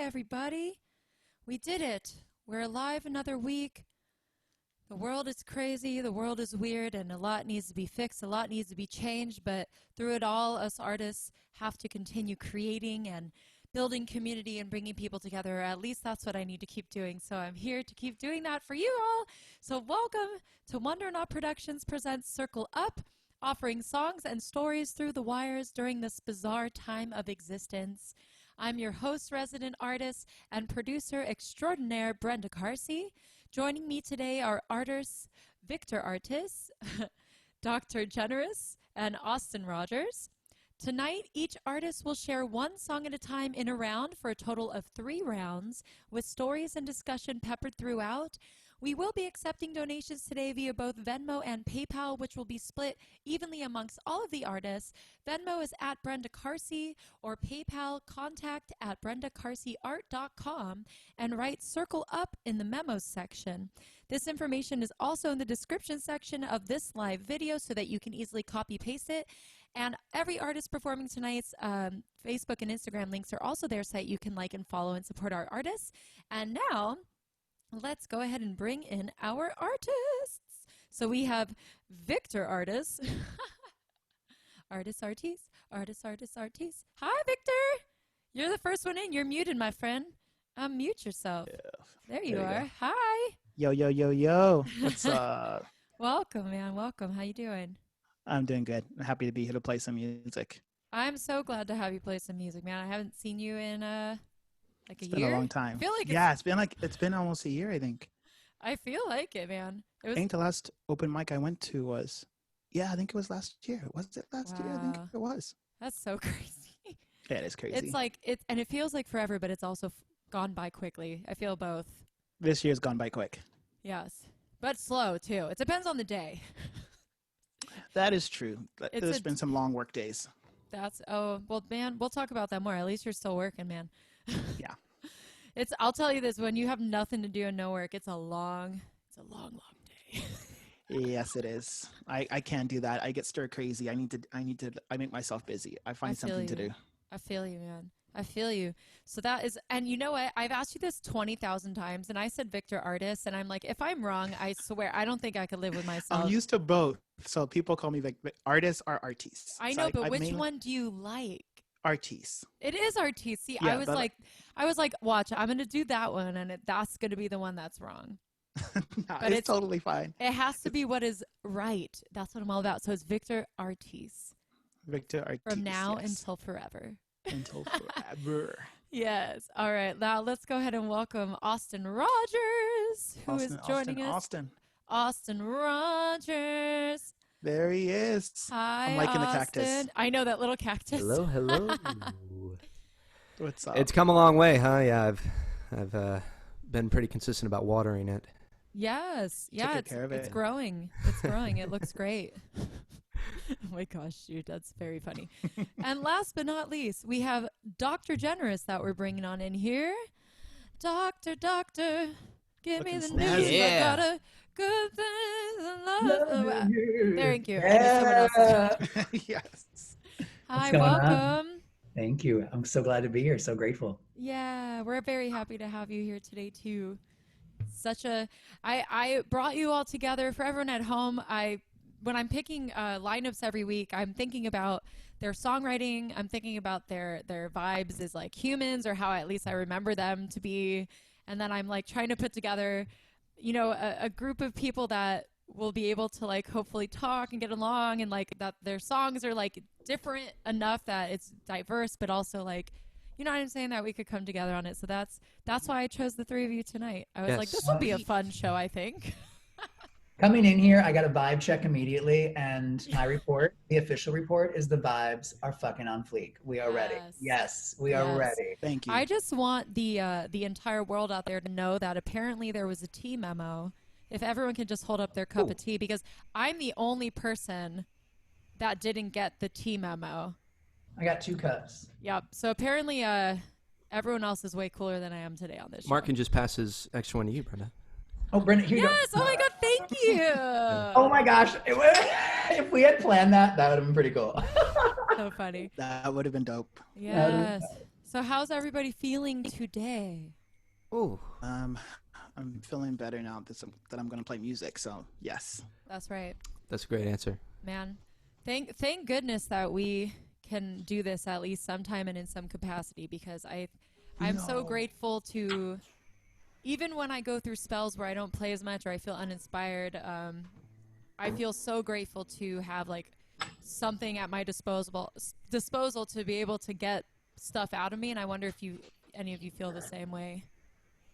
everybody. We did it. We're alive another week. The world is crazy, the world is weird, and a lot needs to be fixed, a lot needs to be changed, but through it all, us artists have to continue creating and building community and bringing people together. At least that's what I need to keep doing, so I'm here to keep doing that for you all. So welcome to Wonder Not Productions presents Circle Up, offering songs and stories through the wires during this bizarre time of existence. I'm your host, resident artist, and producer extraordinaire, Brenda Carsey. Joining me today are artists Victor Artis, Dr. Generous, and Austin Rogers. Tonight, each artist will share one song at a time in a round for a total of 3 rounds, with stories and discussion peppered throughout. We will be accepting donations today via both Venmo and PayPal, which will be split evenly amongst all of the artists. Venmo is at Brenda Carsey, or PayPal contact at BrendaCarseyArt.com, and write Circle Up in the memos section. This information is also in the description section of this live video so that you can easily copy paste it. And every artist performing tonight's Facebook and Instagram links are also there so that you can like and follow and support our artists. And now, let's go ahead and bring in our artists. So we have Victor Artis. Artis. Hi, Victor. You're the first one in. You're muted, my friend. Unmute yourself. Yeah. There you are. Hi. Yo. What's up? Welcome, man. Welcome. How you doing? I'm doing good. I'm happy to be here to play some music. I'm so glad to have you play some music, man. I haven't seen you in like a year. It's been a long time. I feel like it's been almost a year, I think. I feel like it, man. I think the last open mic I went to was, I think it was last year. Was it last year? I think it was. That's so crazy. Yeah, it is crazy. It's like and it feels like forever, but it's also gone by quickly. I feel both. This year's gone by quick. Yes, but slow too. It depends on the day. That is true. There's been some long work days. Well, man, we'll talk about that more. At least you're still working, man. Yeah. I'll tell you this, when you have nothing to do and no work, it's a long day. Yes, it is. I can't do that. I get stir crazy. I make myself busy. I find something to do. I feel you, man. I feel you. So that is, and you know what? I've asked you this 20,000 times, and I said Victor Artis, and I'm like, if I'm wrong, I swear, I don't think I could live with myself. I'm used to both, so people call me like artists or artistes. I know, but which one do you like? Artis. It is Artis. See, yeah, I was like, watch, I'm going to do that one, and that's going to be the one that's wrong. No, it's totally fine. It has to be what is right. That's what I'm all about. So it's Victor Artis. Victor Artis. From now until forever. Until forever. Yes. All right. Now let's go ahead and welcome Austin Rogers, who is joining us. Austin Rogers. There he is. Hi, I'm liking Austin. the cactus. I know that little cactus. Hello. What's up? It's come a long way, huh? Yeah, I've been pretty consistent about watering it. Yes. Yeah, it's growing. It's growing. It looks great. Oh my gosh, dude, that's very funny. And last but not least, we have Dr. Generous that we're bringing on in here. Doctor, give me the news. Yeah. I got a good thing. Thank you. Yeah. Yes. Hi, welcome. Thank you. I'm so glad to be here. So grateful. Yeah, we're very happy to have you here today too. I brought you all together for everyone at home. When I'm picking lineups every week, I'm thinking about their songwriting. I'm thinking about their vibes as like humans, or how at least I remember them to be. And then I'm like trying to put together, a group of people that will be able to like hopefully talk and get along, and like that their songs are like different enough that it's diverse, but also like, you know what I'm saying, that we could come together on it. So that's why I chose the 3 of you tonight. I was like, this will be a fun show, I think. Coming in here, I got a vibe check immediately, and my report, the official report, is the vibes are fucking on fleek. We are ready. Yes, we are ready. Thank you. I just want the entire world out there to know that apparently there was a tea memo. If everyone could just hold up their cup of tea, because I'm the only person that didn't get the tea memo. I got 2 cups. Yep. So apparently everyone else is way cooler than I am today on this show. Mark can just pass his extra one to you, Brenda. Oh, Brenda, here you go. Yes. Oh my God. Thank you. Oh my gosh. If we had planned that would have been pretty cool. So funny. That would have been dope. Yes. So how's everybody feeling today? Ooh. I'm feeling better now that I'm going to play music. So yes. That's right. That's a great answer. Man, thank goodness that we can do this at least sometime and in some capacity, because I'm so grateful to, even when I go through spells where I don't play as much or I feel uninspired, I feel so grateful to have like something at my disposal to be able to get stuff out of me. And I wonder if any of you feel the same way.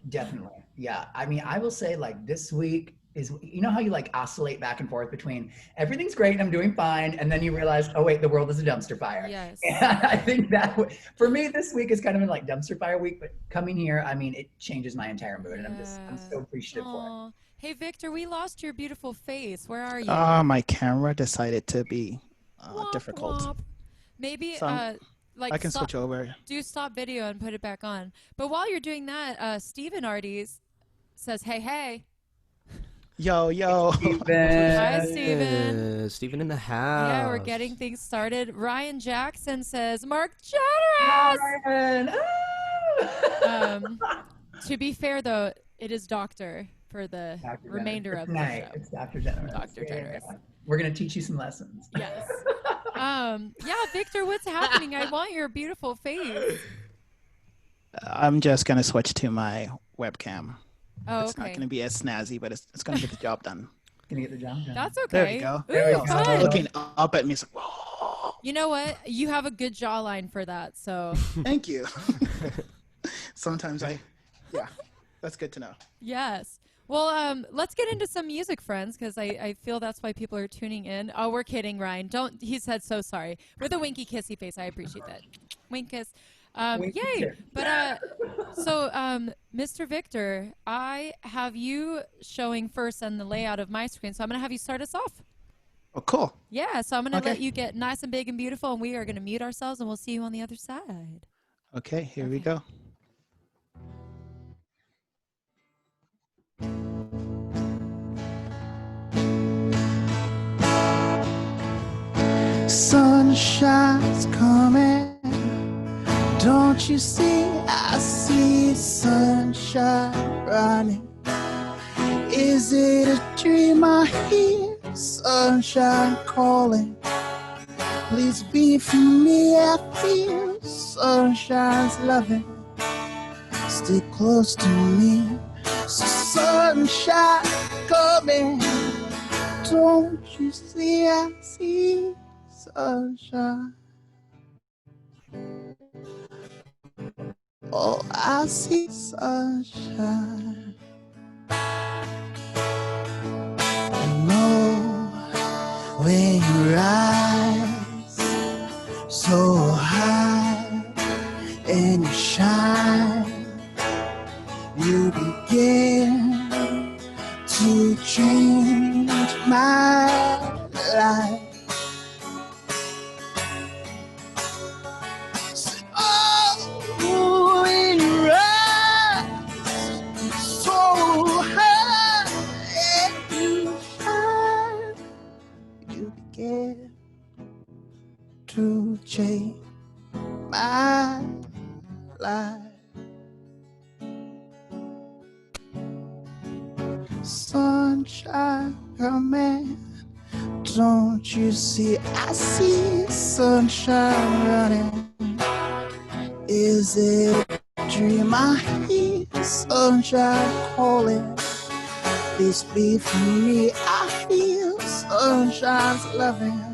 Definitely. Yeah. I mean, I will say like this week is, you know how you like oscillate back and forth between everything's great and I'm doing fine, and then you realize, oh wait, the world is a dumpster fire. Yes. And I think that for me this week has kind of been like dumpster fire week, but coming here, I mean, it changes my entire mood, and I'm so appreciative for it. Hey Victor, we lost your beautiful face. Where are you? My camera decided to be difficult. Womp. Maybe So like I can switch over. Do stop video and put it back on. But while you're doing that, Steven Artis says, hey. Yo. Hi, Steven. Steven in the house. Yeah, we're getting things started. Ryan Jackson says, Mark Hi, Generous! Ryan. To be fair, though, it is Doctor for the Dr. remainder Generous. of the show. It's Dr. Generous. Dr. Generous. Yeah. We're going to teach you some lessons. Yes. Yeah, Victor, what's happening? I want your beautiful face. I'm just going to switch to my webcam. Oh, it's not going to be as snazzy, but it's going to get the job done. Going to get the job done. That's okay. There you go. Ooh, There we go. fun. Looking up at me, it's like, whoa. You know what? You have a good jawline for that, so. Thank you. Sometimes that's good to know. Yes. Well, let's get into some music, friends, because I feel that's why people are tuning in. Oh, we're kidding, Ryan. He said so sorry. With a winky kissy face. I appreciate that. Wink kiss. Yay. But, so, Mr. Victor, I have you showing first on the layout of my screen, so I'm going to have you start us off. Oh, cool. Yeah, so I'm going to let you get nice and big and beautiful, and we are going to mute ourselves, and we'll see you on the other side. Okay, here we go. Sunshine's coming. Don't you see? I see sunshine running. Is it a dream I hear? Sunshine calling. Please be for me. I feel sunshine's loving. Stick close to me. So sunshine coming. Don't you see? I see sunshine. Oh, I see sunshine. I know when you rise so high and you shine, you begin to change my life. To change my life. Sunshine coming, don't you see? I see sunshine running. Is it a dream I hear? Sunshine calling. Please be for me. I feel sunshine's loving.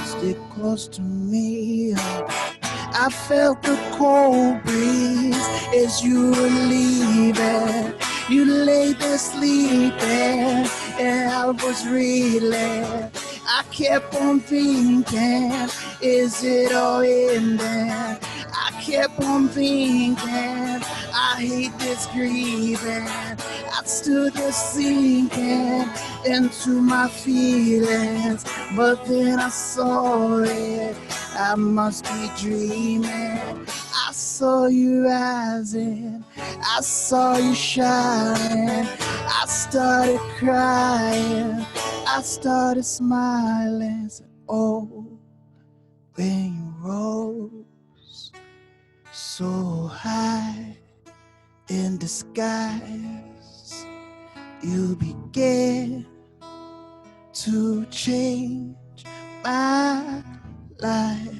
Stick close to me. I felt the cold breeze as you were leaving. You lay there sleeping, and I was reeling. I kept on thinking, is it all ending? I kept on thinking, I hate this grieving. I stood there sinking into my feelings, but then I saw it. I must be dreaming. I saw you rising, I saw you shining. I started crying, I started smiling. Said, oh, when you rose So high in the skies, you begin to change my life.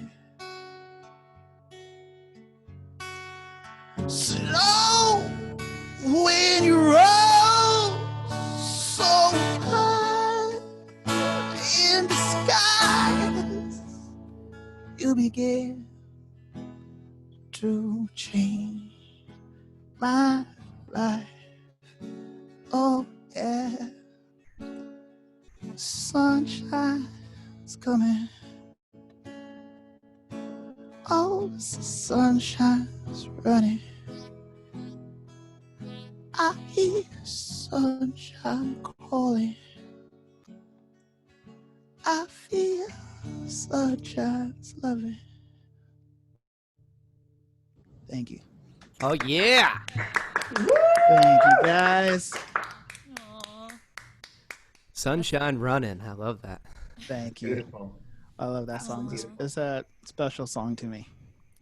Slow when you roll so high in the skies, you begin to change my life. Oh yeah, sunshine's coming. Oh, the sunshine's running. I hear sunshine calling. I feel sunshine's loving. Thank you. Oh yeah. Thank you, guys. Aw. Sunshine running. I love that. Thank you. Beautiful. I love that song. It's a special song to me.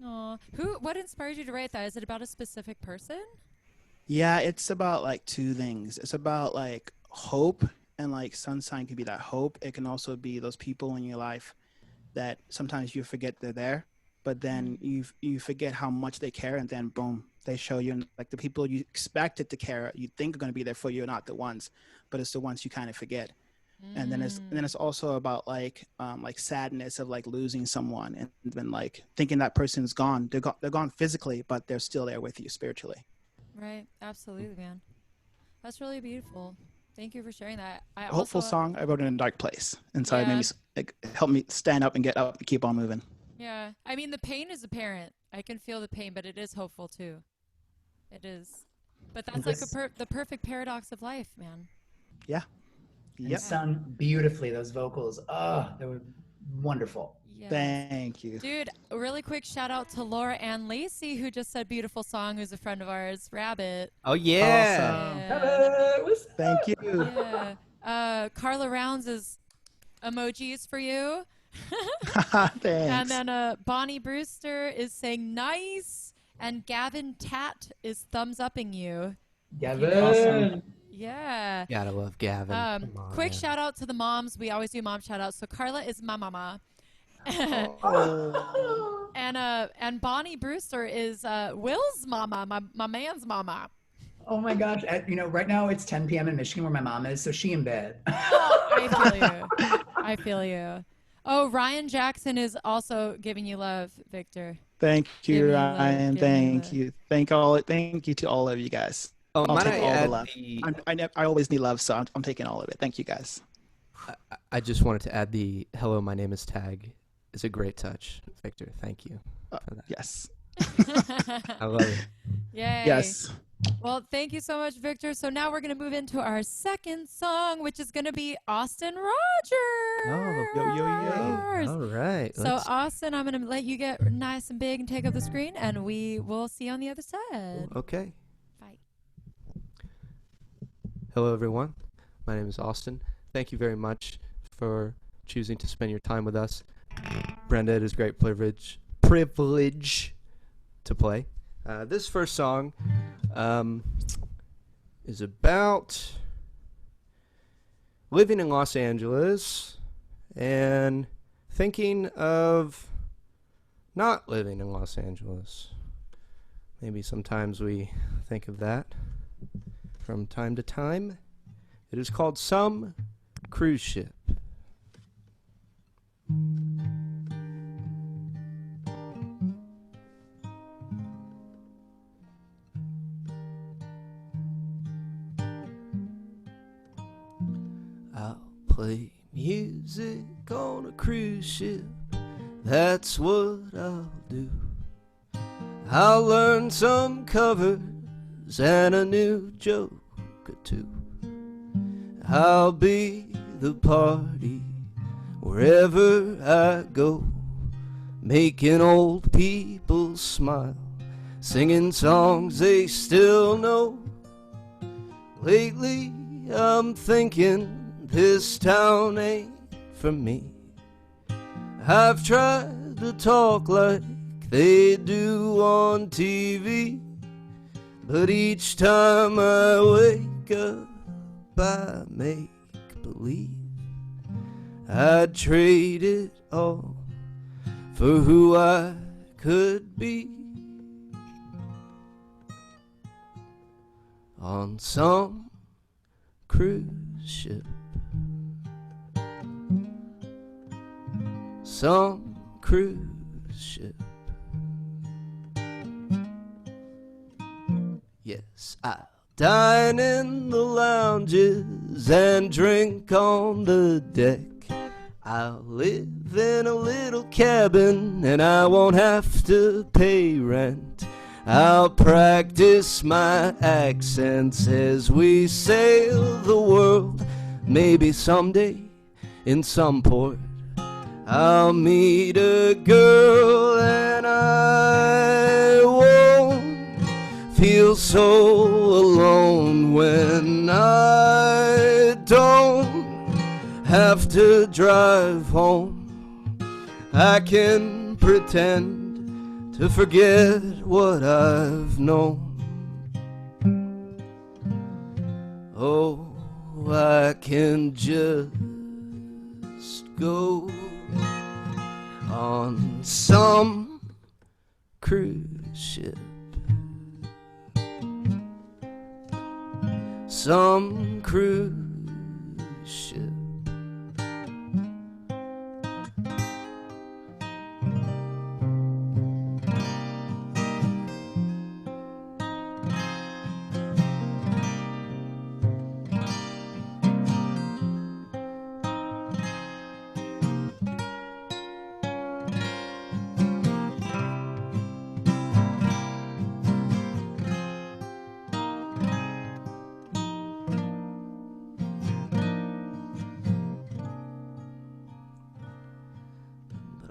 Aw. What inspired you to write that? Is it about a specific person? Yeah, it's about like two things. It's about like hope, and like sunshine can be that hope. It can also be those people in your life that sometimes you forget they're there, but then you forget how much they care, and then boom, they show you. And like the people you expected to care, you think are going to be there for you, are not the ones, but it's the ones you kind of forget. And then it's also about like sadness of like losing someone, and then like thinking that person's gone. They're gone physically, but they're still there with you spiritually. Right. Absolutely, man. That's really beautiful. Thank you for sharing that. A hopeful song. I wrote it in a dark place, and so it made me like help me stand up and get up and keep on moving. Yeah. I mean, the pain is apparent. I can feel the pain, but it is hopeful too. It is. But that's like the perfect paradox of life, man. Yeah. Yep. Sung beautifully. Those vocals, they were wonderful. Yes. Thank you. Dude, a really quick shout out to Laura Ann Lacey, who just said beautiful song, who's a friend of ours, Rabbit. Oh yeah. Yeah. Thank you. Yeah. Carla Rounds is emojis for you. Thanks. And then Bonnie Brewster is saying nice, and Gavin Tat is thumbs upping you. Gavin. Awesome. Yeah. Gotta love Gavin. Come on, Quick man. shout out to the moms. We always do mom shout outs. So Carla is my mama. And Bonnie Brewster is Will's mama, my man's mama. Oh my gosh. Right now it's 10 p.m. in Michigan where my mom is, so she in bed. I feel you. Oh, Ryan Jackson is also giving you love, Victor. Thank you, Giving you Ryan. love, Thank you. Thank you to all of you guys. Oh, I'll might take I all the add love. the- I always need love, so I'm taking all of it. Thank you, guys. I just wanted to add the hello, my name is Tag. It's a great touch, Victor. Thank you for that. Yes. I love it. Yay. Yes. Well, thank you so much, Victor. So now we're going to move into our second song, which is going to be Austin Rogers. Oh, yo. All right. So, Austin, I'm going to let you get nice and big and take up the screen, and we will see you on the other side. Okay. Bye. Hello, everyone. My name is Austin. Thank you very much for choosing to spend your time with us. Brenda, it is a great privilege to play. This first song is about living in Los Angeles and thinking of not living in Los Angeles. Maybe sometimes we think of that from time to time. It is called Some Cruise Ship. I'll play music on a cruise ship, that's what I'll do. I'll learn some covers and a new joke or two. I'll be the party wherever I go, making old people smile, singing songs they still know. Lately I'm thinking this town ain't for me. I've tried to talk like they do on TV. But each time I wake up, I make believe I'd trade it all for who I could be. On some cruise ship, some cruise ship. Yes, I'll dine in the lounges and drink on the deck. I'll live in a little cabin and I won't have to pay rent. I'll practice my accents as we sail the world. Maybe someday in some port I'll meet a girl and I won't feel so alone when I don't have to drive home. I can pretend to forget what I've known. Oh, I can just go on some cruise ship, some cruise ship.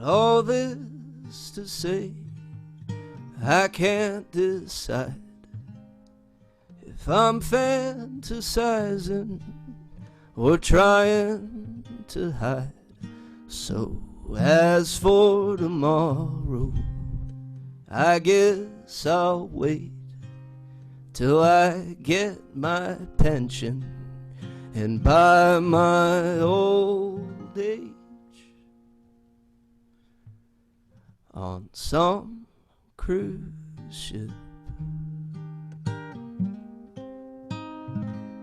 All this to say, I can't decide if I'm fantasizing or trying to hide. So as for tomorrow, I guess I'll wait till I get my pension and by my old age on some cruise ship,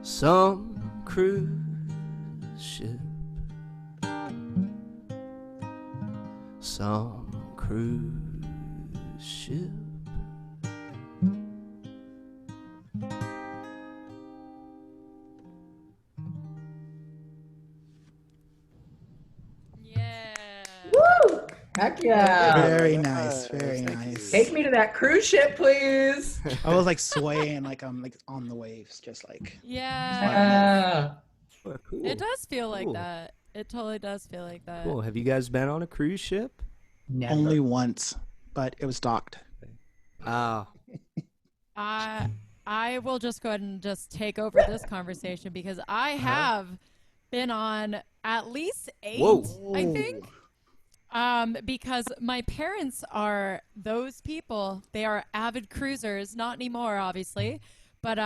some cruise ship, some cruise ship. Woo! Heck yeah. Very nice. Very nice. Take me to that cruise ship, please. I was like swaying like I'm like on the waves, just like. Yeah. Oh, cool. It does feel like Cool. that. It totally does feel like that. Cool. Have you guys been on a cruise ship? Never. Only once, but it was docked. Ah, I will just go ahead and just take over this conversation because I have been on at least 8, Whoa. I think. Because my parents are those people. They are avid cruisers, not anymore, obviously, but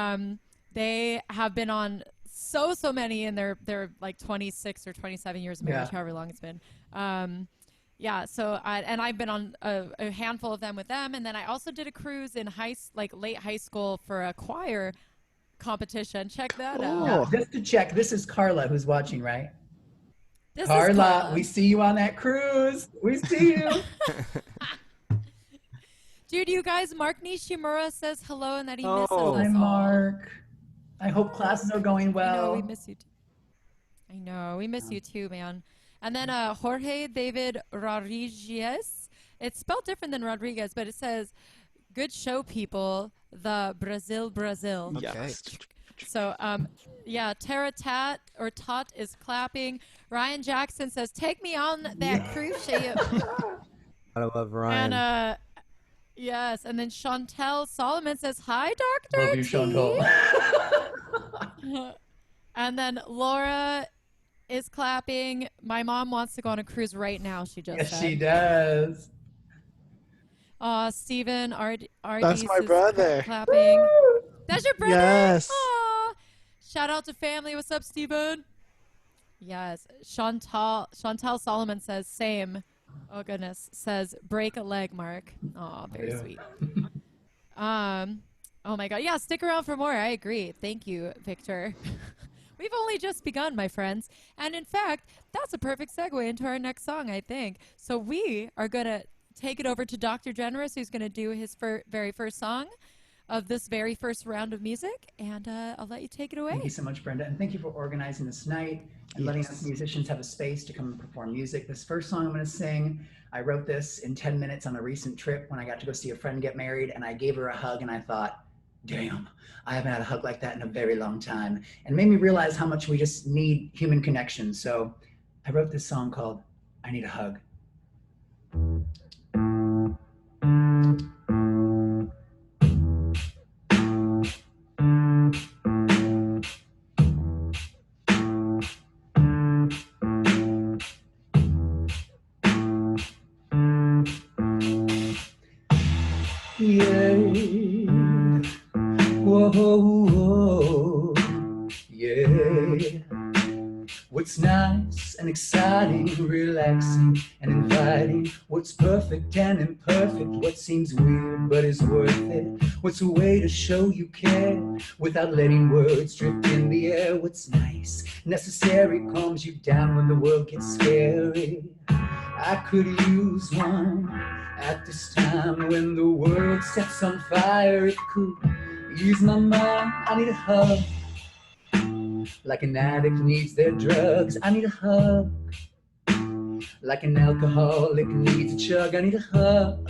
they have been on so many in their like 26 or 27 years of marriage, Yeah. however long it's been. Yeah, so I've been on a handful of them with them, and then I also did a cruise in late high school for a choir competition. Check that out. Now, just to check, this is Carla who's watching, right? This is Carla, we see you on that cruise. We see you. Dude, you guys, Mark Nishimura says hello and that he misses Oh. us Hi, all. Mark. I hope classes are going I know, well. we miss you too. I know, we miss you too, man. And then Jorge David Rodriguez. It's spelled different than Rodriguez, but it says, good show, people. The Brazil. Yes. So, yeah, Tara Tat or Tot is clapping. Ryan Jackson says, take me on that cruise ship. I love Ryan. And, yes, and then Chantel Solomon says, hi, Dr. Love you, T. Chantal. And then Laura is clapping. My mom wants to go on a cruise right now, she just Yes, said. she does. Steven, Artis my is brother. clapping. That's your brother? Yes. Aw. Shout out to family. What's up, Steven? Yes. Chantal Solomon says, same. Oh, goodness. Says, break a leg, Mark. Oh, very Yeah. sweet. Oh, my God. Yeah, stick around for more. I agree. Thank you, Victor. We've only just begun, my friends. And in fact, that's a perfect segue into our next song, I think. So we are going to take it over to Dr. Generous, who's going to do his very first song of this very first round of music. And I'll let you take it away. Thank you so much, Brenda. And thank you for organizing this night and letting us musicians have a space to come and perform music. This first song I'm going to sing, I wrote this in 10 minutes on a recent trip when I got to go see a friend get married, and I gave her a hug and I thought, damn, I haven't had a hug like that in a very long time. And made me realize how much we just need human connection. So I wrote this song called I Need a Hug. Yeah. Whoa, yeah. What's nice and exciting, relaxing and inviting? What's perfect and imperfect? What seems weird but is worth it? What's a way to show you care without letting words drift in the air? What's nice, necessary, calms you down when the world gets scary? I could use one at this time when the world sets on fire. It could ease my mind. I need a hug, like an addict needs their drugs. I need a hug, like an alcoholic needs a chug. I need a hug,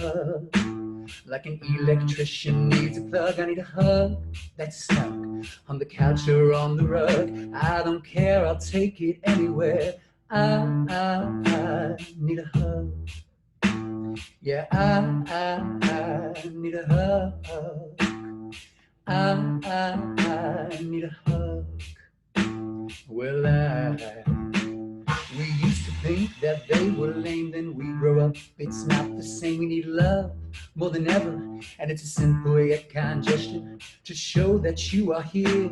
like an electrician needs a plug. I need a hug that's stuck on the couch or on the rug. I don't care, I'll take it anywhere. I need a hug. Yeah, I need a hug. I need a hug. Well, we used to think that they were lame, then we grow up, it's not the same. We need love more than ever, and it's a simple yet kind gesture to show that you are here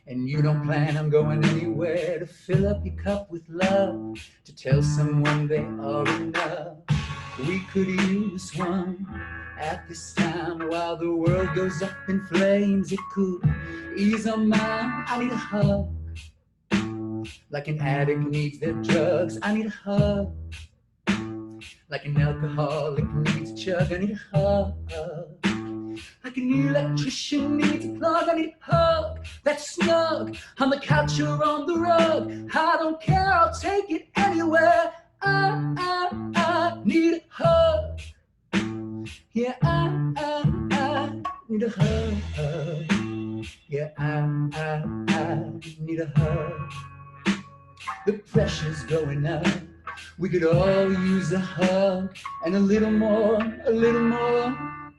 and you don't plan on going anywhere. To fill up your cup with love, to tell someone they are enough. We could use one at this time while the world goes up in flames. It could ease our mind. I need a hug, like an addict needs their drugs. I need a hug, like an alcoholic needs a chug. I need a hug, like an electrician needs a plug. I need a hug that's snug on the couch or on the rug. I don't care, I'll take it anywhere. I need a hug. Yeah, I need a hug. Yeah, I need a hug. The pressure's going up. We could all use a hug and a little more, a little more.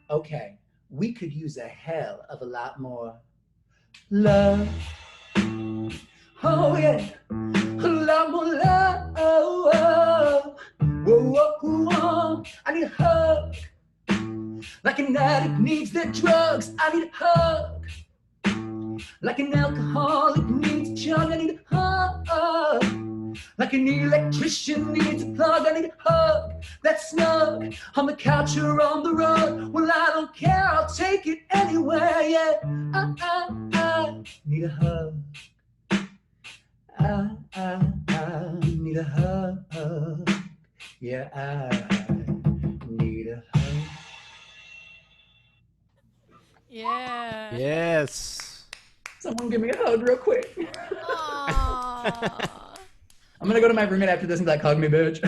Okay, we could use a hell of a lot more love. Oh yeah, a lot more love. Whoa, whoa, whoa. I need a hug, like an addict needs their drugs. I need a hug, like an alcoholic needs a chug. I need a hug, like an electrician needs a plug. I need a hug that's snug on the couch or on the rug. Well, I don't care, I'll take it anywhere. Yeah, I need a hug. I need a hug. Yeah, I need a hug. Yeah. Yes. Someone give me a hug real quick. Aww. I'm gonna go to my roommate after this and be like, hug me, bitch.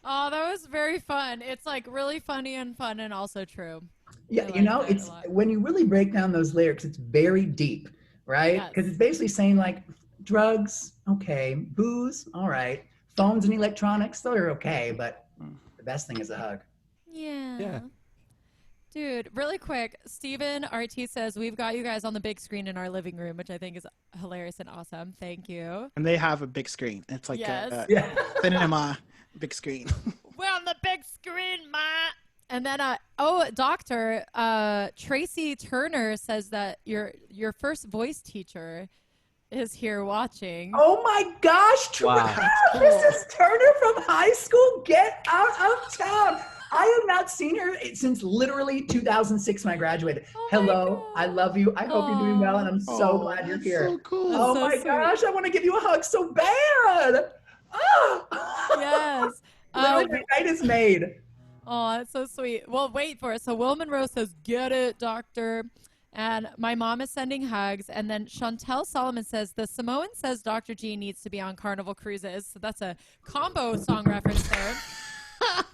Oh, that was very fun. It's like really funny and fun and also true. Yeah, I you like know, that it's a lot. when you really break down those lyrics, it's very deep, right? Yes. Because it's basically saying like drugs, okay, booze, all right, phones and electronics, they're okay, but the best thing is a hug. Yeah. Yeah. Dude, really quick, Steven Artis says, we've got you guys on the big screen in our living room, which I think is hilarious and awesome. Thank you. And they have a big screen. It's like Yes. a Yeah. cinema big screen. We're on the big screen, Ma. And then, doctor, Tracy Turner says that your first voice teacher is here watching. Oh my gosh, Wow. Mrs. Turner from high school, get out of town. I have not seen her since literally 2006 when I graduated. Oh my Hello, I God. love you. I hope you're doing well, and I'm so glad you're that's here. so cool. That's Oh so my sweet. gosh, I want to give you a hug so bad. Oh. Yes. Literally, my night is made. Oh, that's so sweet. Well, wait for it. So Will Monroe says, "Get it, doctor." And my mom is sending hugs. And then Chantel Solomon says, "The Samoan says Dr. G needs to be on Carnival Cruises." So that's a combo song reference there.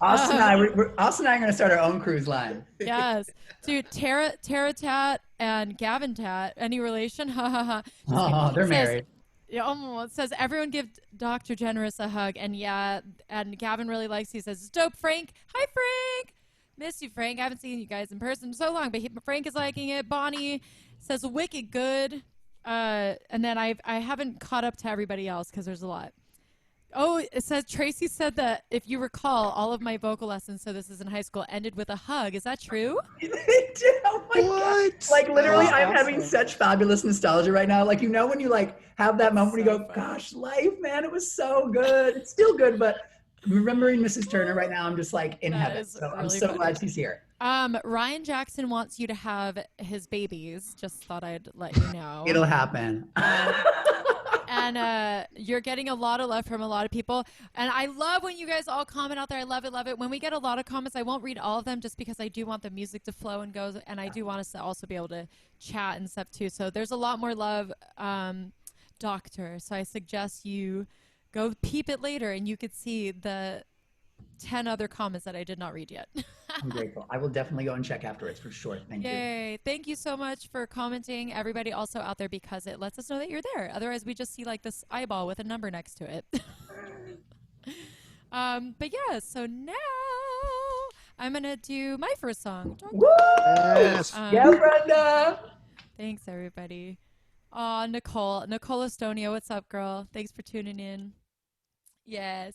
Austin and I, Austin and I are going to start our own cruise line. Yes. Dude, Tara Tat and Gavin Tat, any relation? Ha ha ha. Just Oh, kidding. they're Says- married. Yeah, it says everyone give Dr. Generous a hug. And yeah, and Gavin really likes, he says, "Dope, Frank." Hi, Frank. Miss you, Frank. I haven't seen you guys in person in so long, but Frank is liking it. Bonnie says, "Wicked good." And then I haven't caught up to everybody else because there's a lot. Oh, it says Tracy said that if you recall, all of my vocal lessons, so this is in high school, ended with a hug. Is that true? They did. Oh my God. What? Like literally, Wow, I'm having awesome. such fabulous nostalgia right now. Like, you know, when you like have that moment when you So go, funny. gosh, life, man, it was so good. It's still good, but remembering Mrs. Turner right now, I'm just like in That heaven. is So I'm really so funny. glad she's here. Ryan Jackson wants you to have his babies. Just thought I'd let you know. It'll happen. And you're getting a lot of love from a lot of people. And I love when you guys all comment out there. I love it, love it. When we get a lot of comments, I won't read all of them just because I do want the music to flow and go. And I do want us to also be able to chat and stuff too. So there's a lot more love, doctor. So I suggest you go peep it later and you could see the 10 other comments that I did not read yet. I'm grateful. I will definitely go and check afterwards for sure. Thank you. Yay. Thank you so much for commenting, everybody also out there, because it lets us know that you're there. Otherwise, we just see like this eyeball with a number next to it. But yeah, so now I'm going to do my first song. Woo! Yes. Yeah, Brenda. Thanks, everybody. Aw, Nicole Estonia, what's up, girl? Thanks for tuning in. Yes.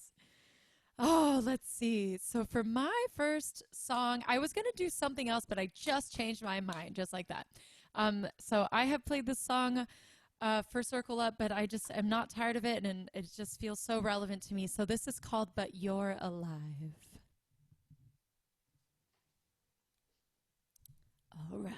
Oh, let's see. So for my first song, I was going to do something else, but I just changed my mind, just like that. So I have played this song for Circle Up, but I just am not tired of it, and it just feels so relevant to me. So this is called But You're Alive. All right.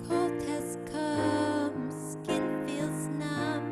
Cold has come, skin feels numb.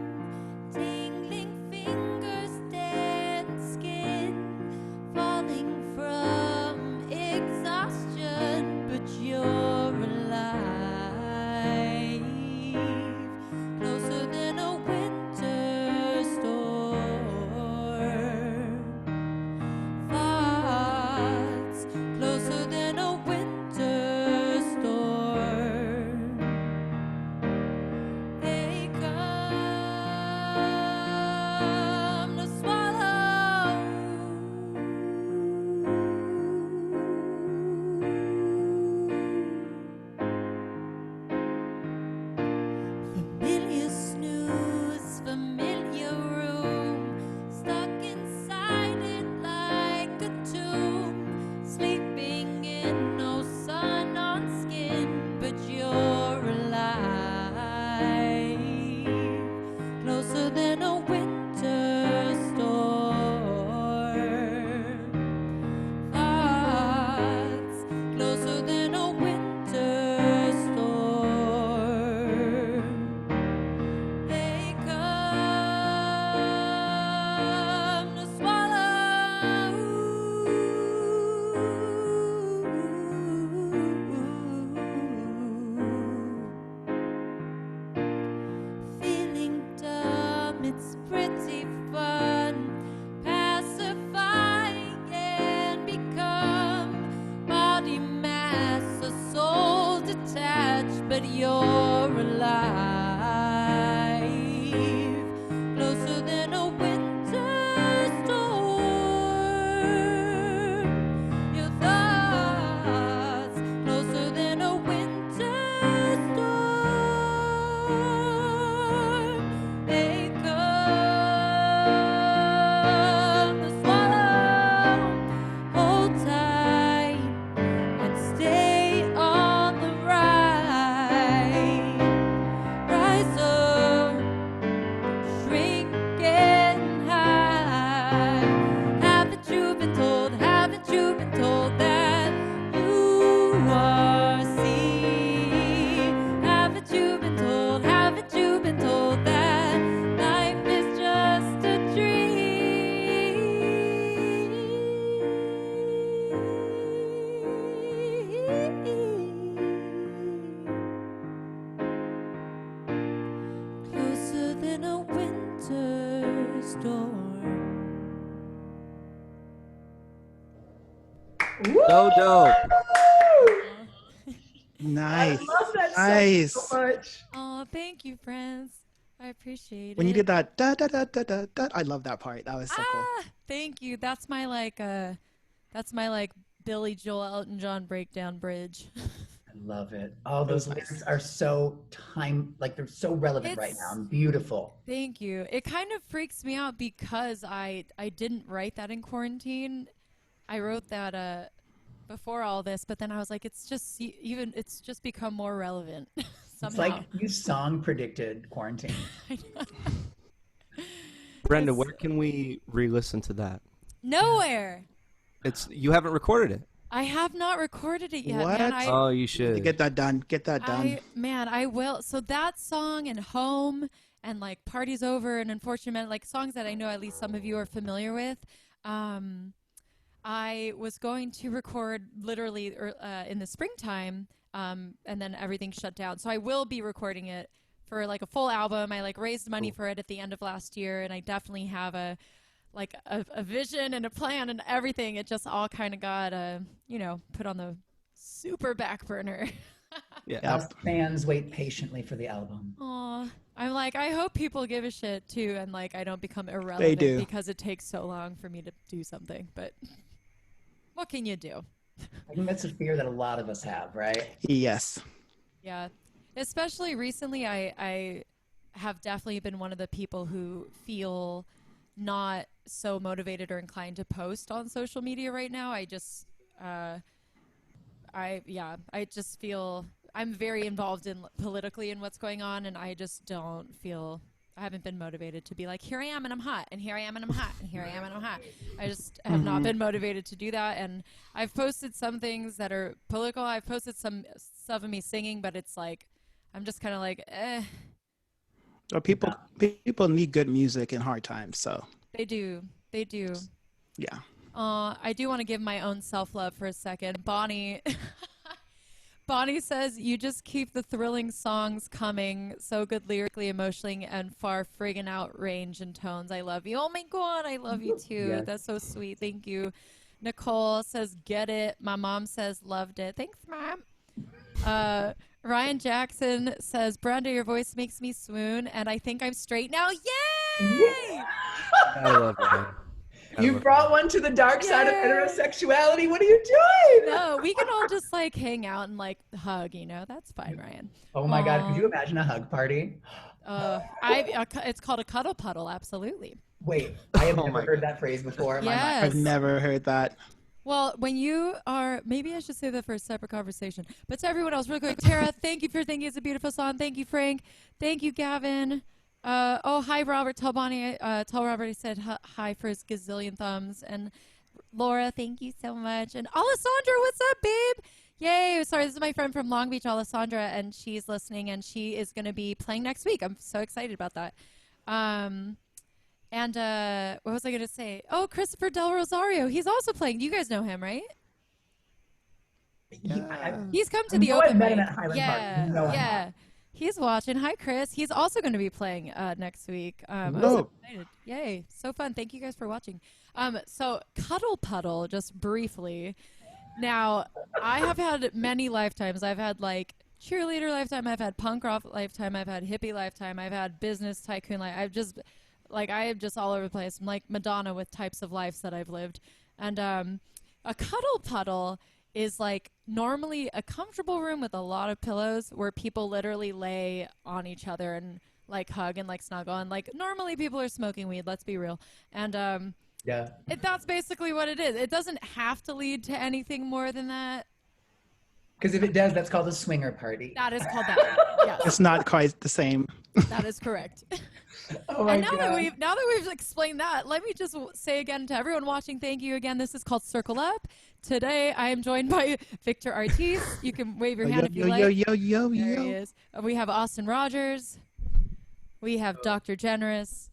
in a winter storm. So dope. Nice. I love that Nice. song so much. Oh, thank you, friends. I appreciate When it. you did that da da da da da da, I love that part. That was so cool. Thank you. That's my like Billy Joel Elton John breakdown bridge. I love it. All those That was lyrics are so they're so relevant right now and beautiful. Thank you. It kind of freaks me out because I didn't write that in quarantine. I wrote that before all this, but then I was like, it's just become more relevant somehow. It's like you song predicted quarantine. Brenda, where can we re-listen to that? Nowhere. You haven't recorded it. I have not recorded it yet, What? man. Oh, you should. Get that done. Get that done. I will. So that song and Home and like Party's Over and Unfortunate, like songs that I know at least some of you are familiar with. I was going to record literally in the springtime, and then everything shut down. So I will be recording it for like a full album. I like raised money for it at the end of last year, and I definitely have a vision and a plan and everything. It just all kind of got put on the super back burner. Yeah. Us fans wait patiently for the album. Aw, I'm like, I hope people give a shit too, and like I don't become They irrelevant do. because it takes so long for me to do something. But what can you do? I think that's a fear that a lot of us have, right? Yes. Yeah, especially recently, I have definitely been one of the people who feel not so motivated or inclined to post on social media right now. I just just feel I'm very involved in politically in what's going on, and I just don't feel I haven't been motivated to be like, here I am and I'm hot, and here I am and I'm hot, and here I am and I'm hot. I just have not been motivated to do that, and I've posted some things that are political. I've posted some stuff of me singing, but it's like I'm just kind of like, eh. So people need good music in hard times. So They do. yeah. I do want to give my own self-love for a second. Bonnie says, you just keep the thrilling songs coming. So good lyrically, emotionally, and far friggin' out range and tones. I love you. Oh my God, I love you too. Yes. That's so sweet. Thank you. Nicole says, get it. My mom says, loved it. Thanks, Mom. Ryan Jackson says, Brenda, your voice makes me swoon, and I think I'm straight now. Yay! I love that. You brought one to the dark side of heterosexuality. What are you doing? No, we can all just like hang out and like hug, That's fine, Ryan. Oh my God, could you imagine a hug party? It's called a cuddle puddle, absolutely. Wait, I have Oh never my heard that phrase before. in my mind. Yes. I've never heard that. Well, when you are, maybe I should say that for a separate conversation. But to everyone else, real quick, Tara, thank you for thinking it's a beautiful song. Thank you, Frank. Thank you, Gavin. Hi, Robert. Tell Bonnie, tell Robert I said hi for his gazillion thumbs. And Laura, thank you so much. And Alessandra, what's up, babe? Yay. Sorry, this is my friend from Long Beach, Alessandra, and she's listening, and she is going to be playing next week. I'm so excited about that. And what was I going to say? Oh, Christopher Del Rosario. He's also playing. You guys know him, right? He's come to the I open met him mic. at Highland Yeah, Park. You know him. yeah. He's watching. Hi, Chris. He's also going to be playing next week. I'm so Dope. excited. Yay. So fun. Thank you guys for watching. So Cuddle Puddle, just briefly. Now, I have had many lifetimes. I've had like cheerleader lifetime. I've had punk rock lifetime. I've had hippie lifetime. I've had business tycoon life. I am just all over the place. I'm like Madonna with types of lives that I've lived. And a cuddle puddle is like normally a comfortable room with a lot of pillows where people literally lay on each other and like hug and like snuggle. And like normally people are smoking weed, let's be real. And that's basically what it is. It doesn't have to lead to anything more than that. Because if it does, that's called a swinger party. That is called that. Yes. It's not quite the same. That is correct. Oh my And now God. that we've explained that, let me just say again to everyone watching, thank you again. This is called Circle Up. Today I am joined by Victor Artis. You can wave your hand if you like. Yo, There he yo. is. We have Austin Rogers. We have Dr. Generous.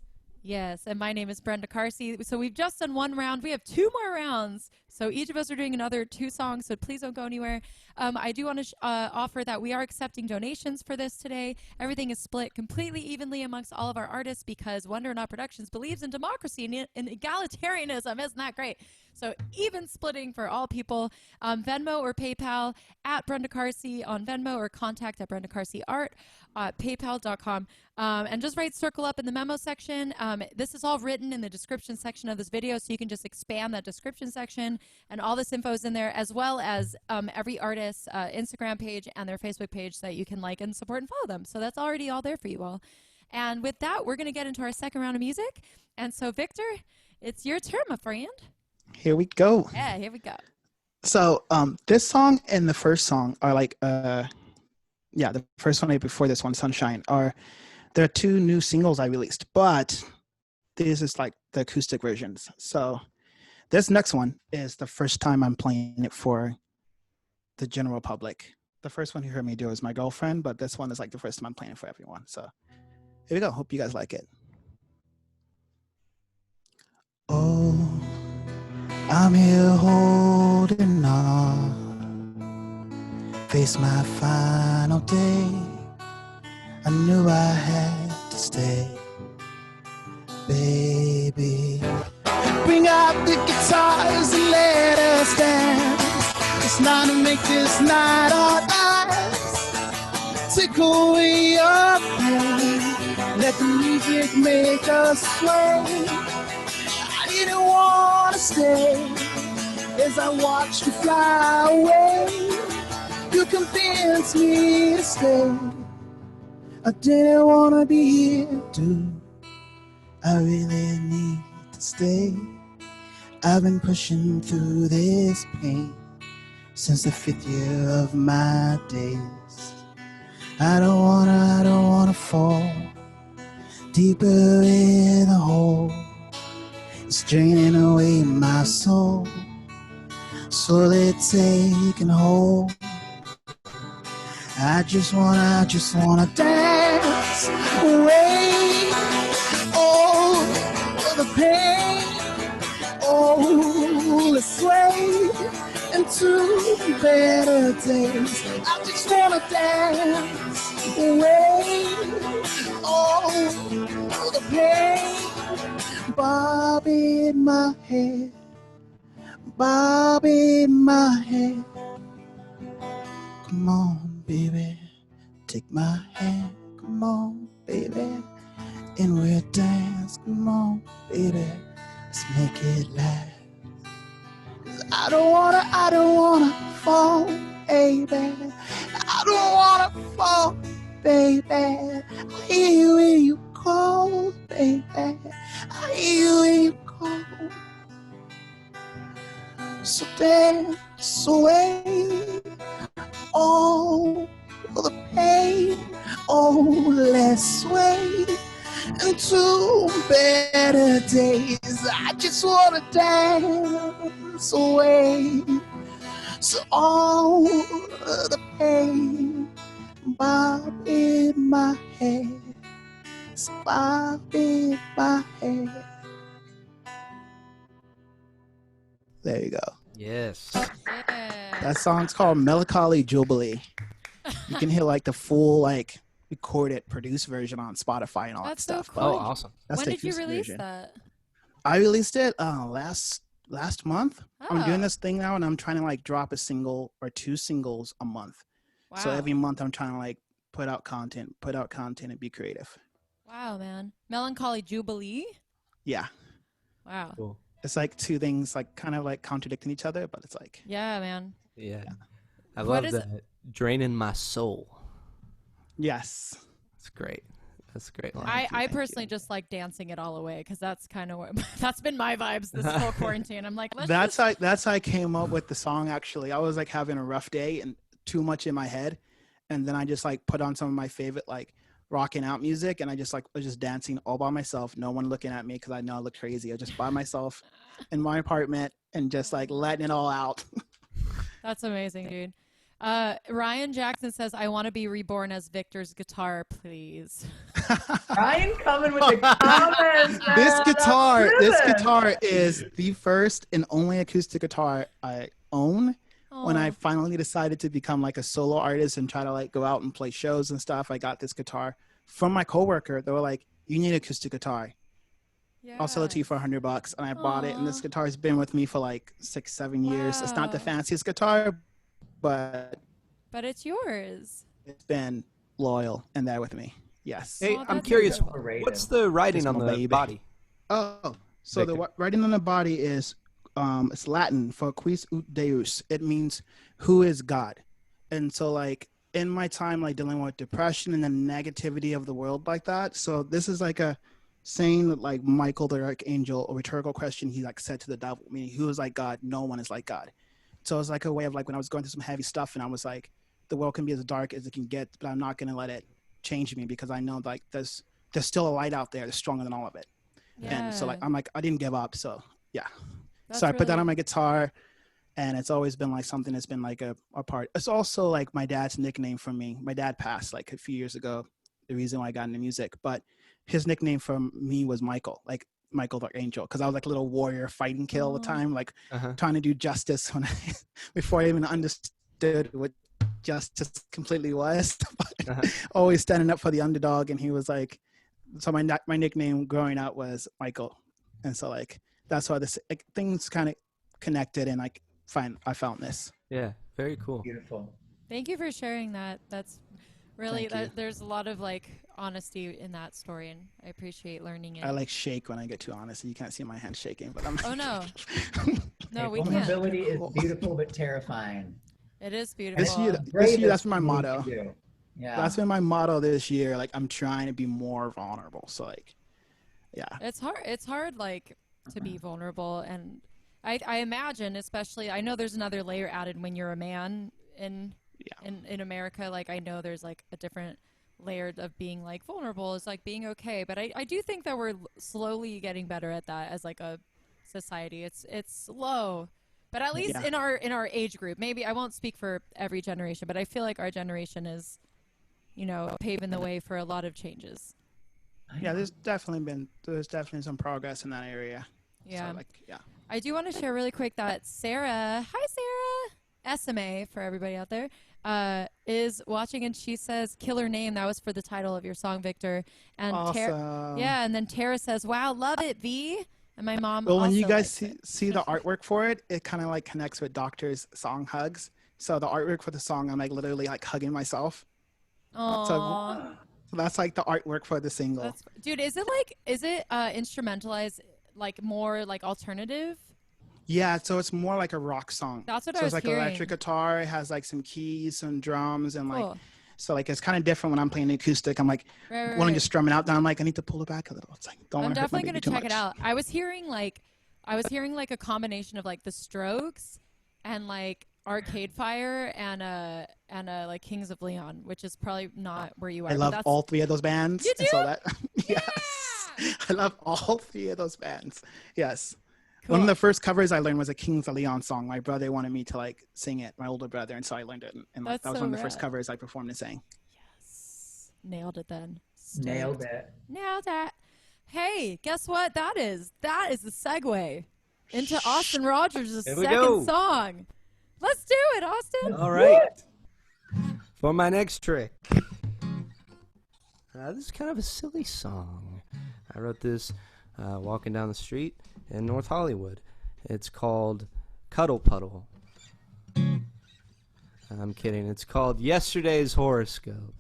Yes, and my name is Brenda Carsey. So we've just done one round. We have 2 more rounds. So each of us are doing another 2 songs, so please don't go anywhere. I do want to offer that we are accepting donations for this today. Everything is split completely evenly amongst all of our artists because Wonder Not Productions believes in democracy and egalitarianism. Isn't that great? So even splitting for all people. Venmo or PayPal at Brenda Carsey on Venmo, or contact at Brenda Carsey Art at paypal.com. And just write circle up in the memo section. This is all written in the description section of this video, so you can just expand that description section, and all this info is in there, as well as every artist's Instagram page and their Facebook page, so that you can like and support and follow them. So that's already all there for you all. And with that, we're going to get into our second round of music. And so, Victor, it's your turn, my friend. Here we go. Yeah, here we go. So this song and the first song are like the first one right before this one, Sunshine, there are 2 new singles I released, but this is like the acoustic versions. So this next one is the first time I'm playing it for the general public. The first one you heard me do is my girlfriend, but this one is like the first time I'm playing it for everyone. So here we go. Hope you guys like it. Oh, I'm here holding on, face my final day. I knew I had to stay, baby. Bring out the guitars and let us dance. It's not to make this night our last. Take away your pain, let the music make us sway. I didn't want to stay as I watched you fly away. You convinced me to stay. I didn't want to be here, dude. I really need to stay. I've been pushing through this pain since the 5th year of my days. I don't wanna fall deeper in the hole. It's draining away my soul, slowly taking hold. I just wanna dance away all the pain. Oh, let's sway into better days. I just wanna dance away all the pain. Bob in my head, bob in my head. Come on, baby, take my hand. Come on, baby, and we'll dance. Come on, baby, let's make it last. 'Cause I don't wanna fall, baby. I don't wanna fall, baby. I hear you when you call, baby. I hear you when you call. So dance away all the pain. Oh, let's sway into better days. I just wanna dance away. So all the pain, bob in my head, so bob in my head. There you go. Yes. Yeah. That song's called Melancholy Jubilee. You can hear like the full like recorded produced version on Spotify and all That's that so stuff. cool. But Oh, awesome. that's When the did you acoustic release version. that? I released it last month. I'm doing Oh. this thing now, and I'm trying to like drop a single or 2 singles a month. Wow. So every month I'm trying to like put out content and be creative. Wow, man. Melancholy Jubilee? Yeah, Wow. Cool. it's like 2 things like kind of like contradicting each other, but it's like Yeah, man. Yeah. I What love is that. Draining my soul. yes. That's great. That's a great line. Thank you, I thank personally you. just like dancing it all away because that's kind of what that's been my vibes this whole quarantine. I'm like, let's That's just, how I came up with the song. Actually, I was like having a rough day and too much in my head, and then I just like put on some of my favorite like rocking out music, and I just like was just dancing all by myself, no one looking at me because I know I look crazy. I was just by myself in my apartment and just like letting it all out. that's amazing, dude. Ryan Jackson says, I want to be reborn as Victor's guitar, please. Ryan coming with the comments. This man. guitar is the first and only acoustic guitar I own. When I Aw. finally decided to become like a solo artist and try to like go out and play shows and stuff, I got this guitar from my coworker. They were like, "You need an acoustic guitar. I'll sell it to you for $100." And I bought it, and this Aw. guitar has been with me for like 6-7 years. It's not the Wow. fanciest guitar, but But it's yours. it's been loyal and there with me. Yes. Hey, Oh, I'm that's curious. overrated. What's the writing It's on my the baby. body? Oh, so the Victor. writing on the body is it's Latin for quis ut Deus. It means who is God. And so like in my time like dealing with depression and the negativity of the world like that. So this is like a saying that like Michael the archangel, a rhetorical question he like said to the devil, meaning who is like God? No one is like God. So it's like a way of like when I was going through some heavy stuff and I was like, the world can be as dark as it can get, but I'm not gonna let it change me because I know like there's still a light out there that's stronger than all of it. And so like Yeah. I'm like I didn't give up. So yeah. That's So I put that really- on my guitar, and it's always been like something that's been like a part. It's also like my dad's nickname for me. My dad passed like a few years ago. The reason why I got into music, but his nickname for me was Michael, like Michael the Angel, because I was like a little warrior, fighting kill all the Aw. time, like Uh-huh. trying to do justice when before I even understood what justice completely was. But Uh-huh. always standing up for the underdog, and he was like, so my nickname growing up was Michael, and so like that's why this like, things kind of connected, and like I found this. Yeah, very cool. Beautiful. Thank you for sharing that. That's really, Thank you. there's a lot of like honesty in that story, and I appreciate learning it. I like shake when I get too honest. You can't see my hand shaking, but I'm. Oh, no. No, Hey, we can't. vulnerability is beautiful but terrifying. It is beautiful. This year, Bravest that's my thing you motto. can do. Yeah. That's been my motto this year. Like I'm trying to be more vulnerable. So like, yeah. It's hard. It's hard, like, to be vulnerable, and I imagine, especially, I know there's another layer added when you're a man in America. Like, I know there's like a different layer of being like vulnerable is like being okay, but I do think that we're slowly getting better at that as like a society. It's slow, but at least Yeah. in our age group. Maybe I won't speak for every generation, but I feel like our generation is, paving the way for a lot of changes. Yeah, there's definitely some progress in that area. Yeah. So like, yeah. I do want to share really quick that Sarah, hi Sarah, SMA for everybody out there, is watching, and she says, "Killer name." That was for the title of your song, Victor. And Awesome. yeah, and then Tara says, "Wow, love it, V." And my mom. Well, when also you guys likes it. see the artwork for it, it kind of like connects with Doctor's song Hugs. So the artwork for the song, I'm like literally like hugging myself. Aww. So that's like the artwork for the single. Dude, is it instrumentalized, like more like alternative? Yeah, so it's more like a rock song. That's what so I it's was like hearing. electric guitar. It has like some keys, some drums, and like Cool. so like it's kind of different when I'm playing the acoustic. I'm like Right, when I'm right. just strumming out. Then I'm like I need to pull it back a little. It's like don't I'm want to hurt my definitely baby gonna too check it much. out. I was hearing like a combination of like the Strokes and like Arcade Fire and like Kings of Leon, which is probably not where you are. I but love that's, all three of those bands. You And so do? that yes, I love all three of those bands. Yes. Cool. One of the first covers I learned was a Kings of Leon song. My brother wanted me to like sing it, my older brother, and so I learned it. And like, That's that was so one of the first rad. covers I performed and sang. Yes. Nailed it then. Nailed Stoked. it. Nailed it. Hey, guess what that is? That is the segue into Austin Rogers' Here we go. second song. Let's do it, Austin. All right. For my next trick. This is kind of a silly song. I wrote this walking down the street in North Hollywood. It's called Cuddle Puddle. I'm kidding. It's called Yesterday's Horoscope.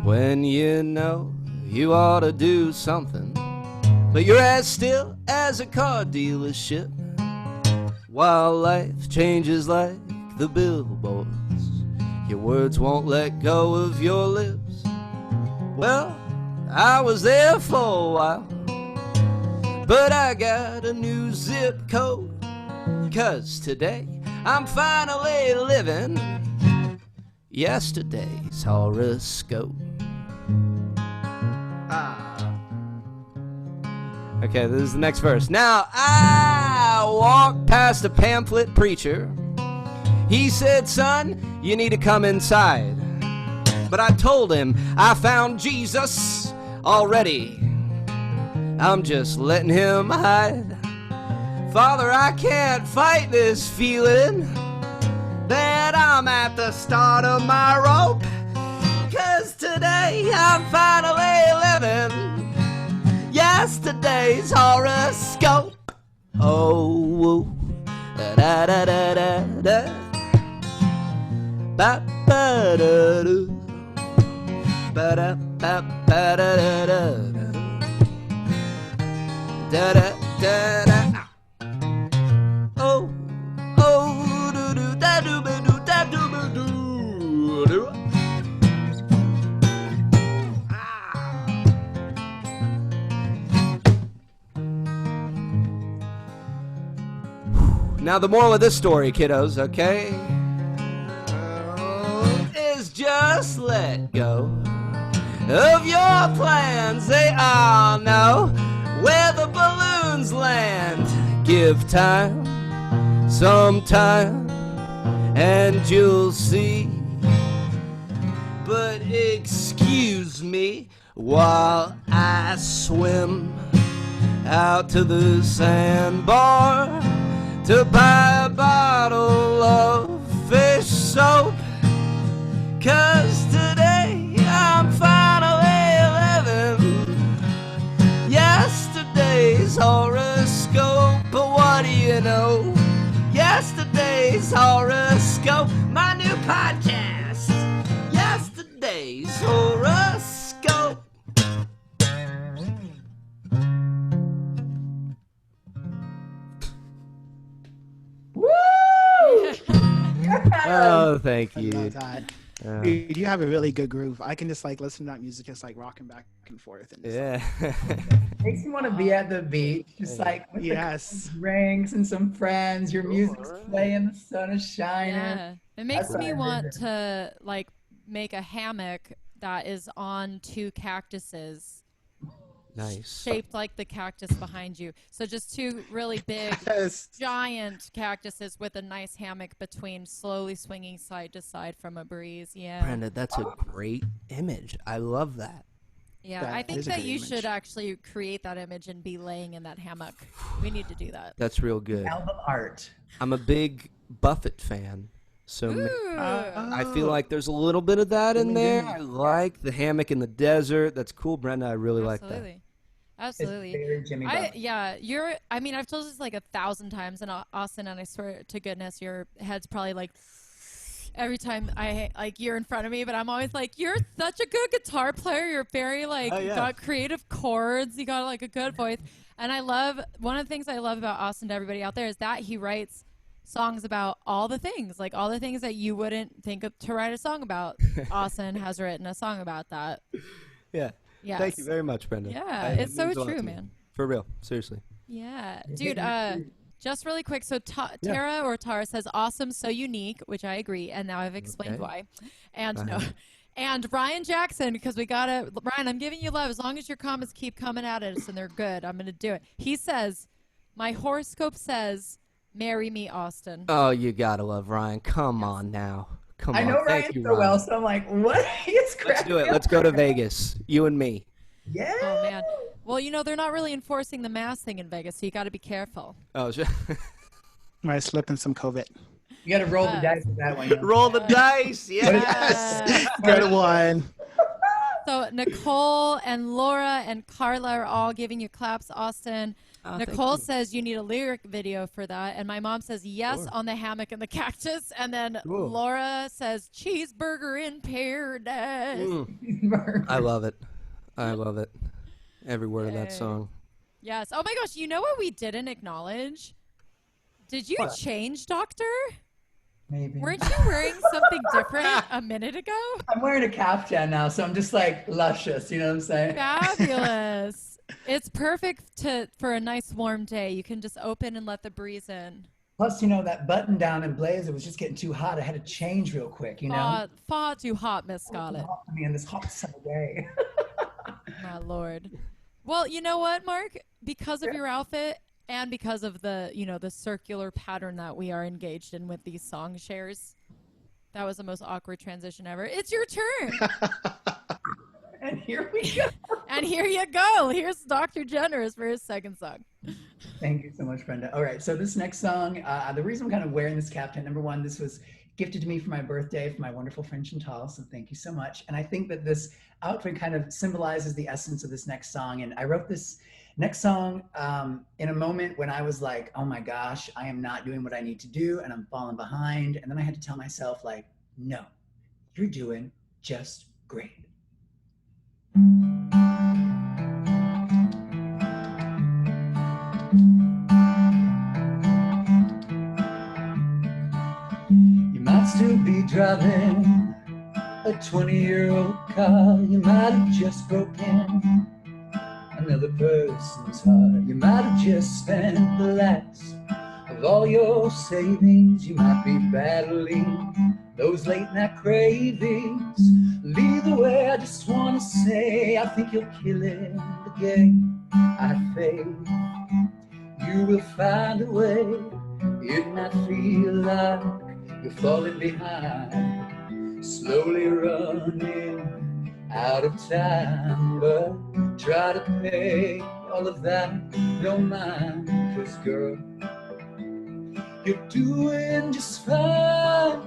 When you know you ought to do something, but you're as still as a car dealership, while life changes like the billboards, your words won't let go of your lips. Well, I was there for a while, but I got a new zip code, 'cause today I'm finally living yesterday's horoscope. Okay, this is the next verse. Now, I walked past a pamphlet preacher. He said, son, you need to come inside. But I told him I found Jesus already. I'm just letting him hide. Father, I can't fight this feeling that I'm at the start of my rope. 'Cause today I'm finally living yesterday's horoscope. Oh, da da da da da, ba ba da da, ba da ba ba da da da, da da da da. Oh, oh, do do da do ba do da do ba do do. Now the moral of this story, kiddos, okay, is just let go of your plans. They all know where the balloons land. Give time, some time, and you'll see. But excuse me while I swim out to the sandbar to buy a bottle of fish soap. 'Cause today I'm finally living yesterday's horoscope. But what do you know? Yesterday's horoscope. My new podcast, Yesterday's Horoscope. Oh, thank I you. love that. Dude, you have a really good groove. I can just like listen to that music, just like rocking back and forth. And just, Yeah. Makes me want to be at the beach, just like with yes. the drinks and some friends. Your music's playing, the sun is shining. Yeah. It makes That's me what I want vision. to like make a hammock that is on two cactuses Nice. shaped like the cactus behind you. So just two really big, Yes. giant cactuses with a nice hammock between, slowly swinging side to side from a breeze. Yeah. Brenda, that's a great image. I love that. Yeah, That I think is a that good you image. should actually create that image and be laying in that hammock. We need to do that. That's real good. Album art. I'm a big Buffett fan, so Ooh. I feel like there's a little bit of that in Ding, there. ding. I like the hammock in the desert. That's cool, Brenda. I really like that. Absolutely. It's Absolutely. very Jimmy Buffett. I mean, I've told this like 1,000 times in Austin, and I swear to goodness, your head's probably like every time you're in front of me, but I'm always like, you're such a good guitar player. You're very like, Oh, yeah. you got creative chords. You got like a good voice. And I love, one of the things I love about Austin to everybody out there is that he writes songs about all the things, like all the things that you wouldn't think of to write a song about. Austin has written a song about that. Yeah. Yes. Thank you very much, Brenda. Yeah, It it's so means a lot true, to me. man. For real. Seriously. Yeah, You're dude. hitting it. Just really quick. So Tara or Tara says, "Awesome, so unique," which I agree, and now I've explained Okay. why. And Uh-huh. no, and Ryan Jackson, because we gotta. Ryan, I'm giving you love as long as your comments keep coming at us and they're good. I'm gonna do it. He says, "My horoscope says, marry me, Austin." Oh, you gotta love Ryan. Come on now. Come on. I know Thank Ryan you, so Ryan. well, so I'm like, what? He's Let's do it. Let's go to Vegas. You and me. Yeah. Oh man. Well, you know they're not really enforcing the mask thing in Vegas, so you got to be careful. Oh, sure. Might slip in some COVID. You got to roll the dice with that one. you know? Roll the dice. Yes. Good one. So Nicole and Laura and Carla are all giving you claps, Austin. Oh, thank Nicole you. says you need a lyric video for that, and my mom says yes Sure. on the hammock and the cactus, and then Cool. Laura says cheeseburger in paradise. I love it. I love it. Every word of that Yay. song. Yes. Oh my gosh, you know what we didn't acknowledge? Did you What? change, Doctor? Maybe. Weren't you wearing something different a minute ago? I'm wearing a caftan now, so I'm just like luscious. You know what I'm saying? Fabulous. It's perfect for a nice warm day. You can just open and let the breeze in. Plus, you know, that button down and blazer was just getting too hot. I had to change real quick, you know? Far too hot, Miss Too Scarlett. hot for me in this hot summer day. My lord. Well, you know what, Mark? because of your outfit and because of the, the circular pattern that we are engaged in with these song shares. That was the most awkward transition ever. It's your turn. And here we go. And here you go. Here's Dr. Generous for his second song. Thank you so much, Brenda. All right, so this next song, the reason I'm kind of wearing this captain, number one, this was gifted to me for my birthday from my wonderful friend Chantal, so thank you so much. And I think that this outfit kind of symbolizes the essence of this next song. And I wrote this next song in a moment when I was like, oh my gosh, I am not doing what I need to do and I'm falling behind. And then I had to tell myself like, no, you're doing just great. You might still be driving a 20-year-old car. You might have just broken another person's heart. You might have just spent the last of all your savings. You might be battling those late night cravings. Either way, I just want to say I think you're killing the game. I have faith you will find a way. It might feel like you're falling behind, slowly running out of time, but try to pay all of that no mind, 'cause girl, you're doing just fine.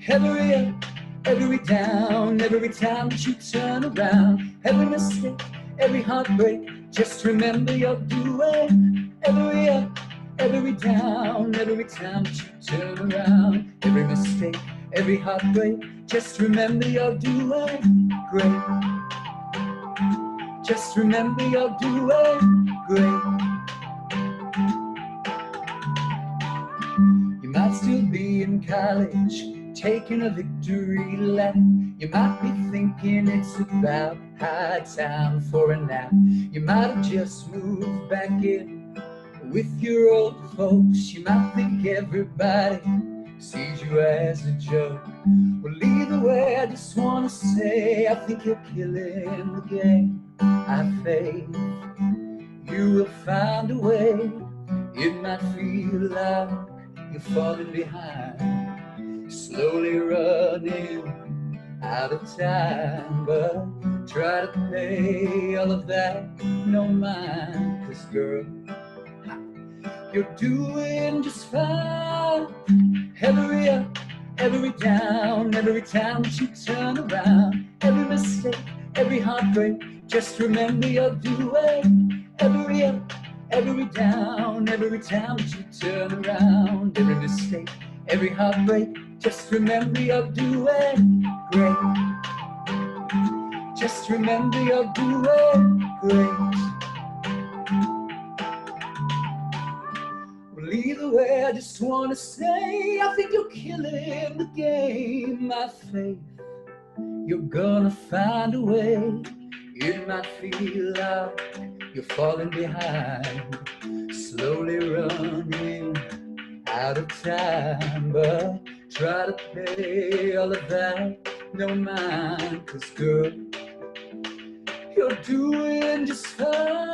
Every up, every down, every time that you turn around, every mistake, every heartbreak, just remember you're doing. Every up, every down, every time that you turn around, every mistake, every heartbreak, just remember you're doing great. Just remember you're doing great. You might still be in college, taking a victory lap. You might be thinking it's about high time for a nap. You might have just moved back in with your old folks. You might think everybody sees you as a joke. Well, either way, I just want to say I think you're killing the game. I have faith you will find a way. It might feel like you're falling behind, slowly running out of time, but try to pay all of that no mind, 'cause girl, you're doing just fine. Every up, every down, every time that you turn around, every mistake, every heartbreak, just remember you're doing. Every up, every down, every time that you turn around, every mistake, every heartbreak, just remember you're doing great. Just remember you're doing great. Well, either way, I just want to say I think you're killing the game. My faith, you're gonna find a way. It might feel like you're falling behind, slowly running out of time, but try to pay all of that no mind, 'cause girl, you're doing just fine.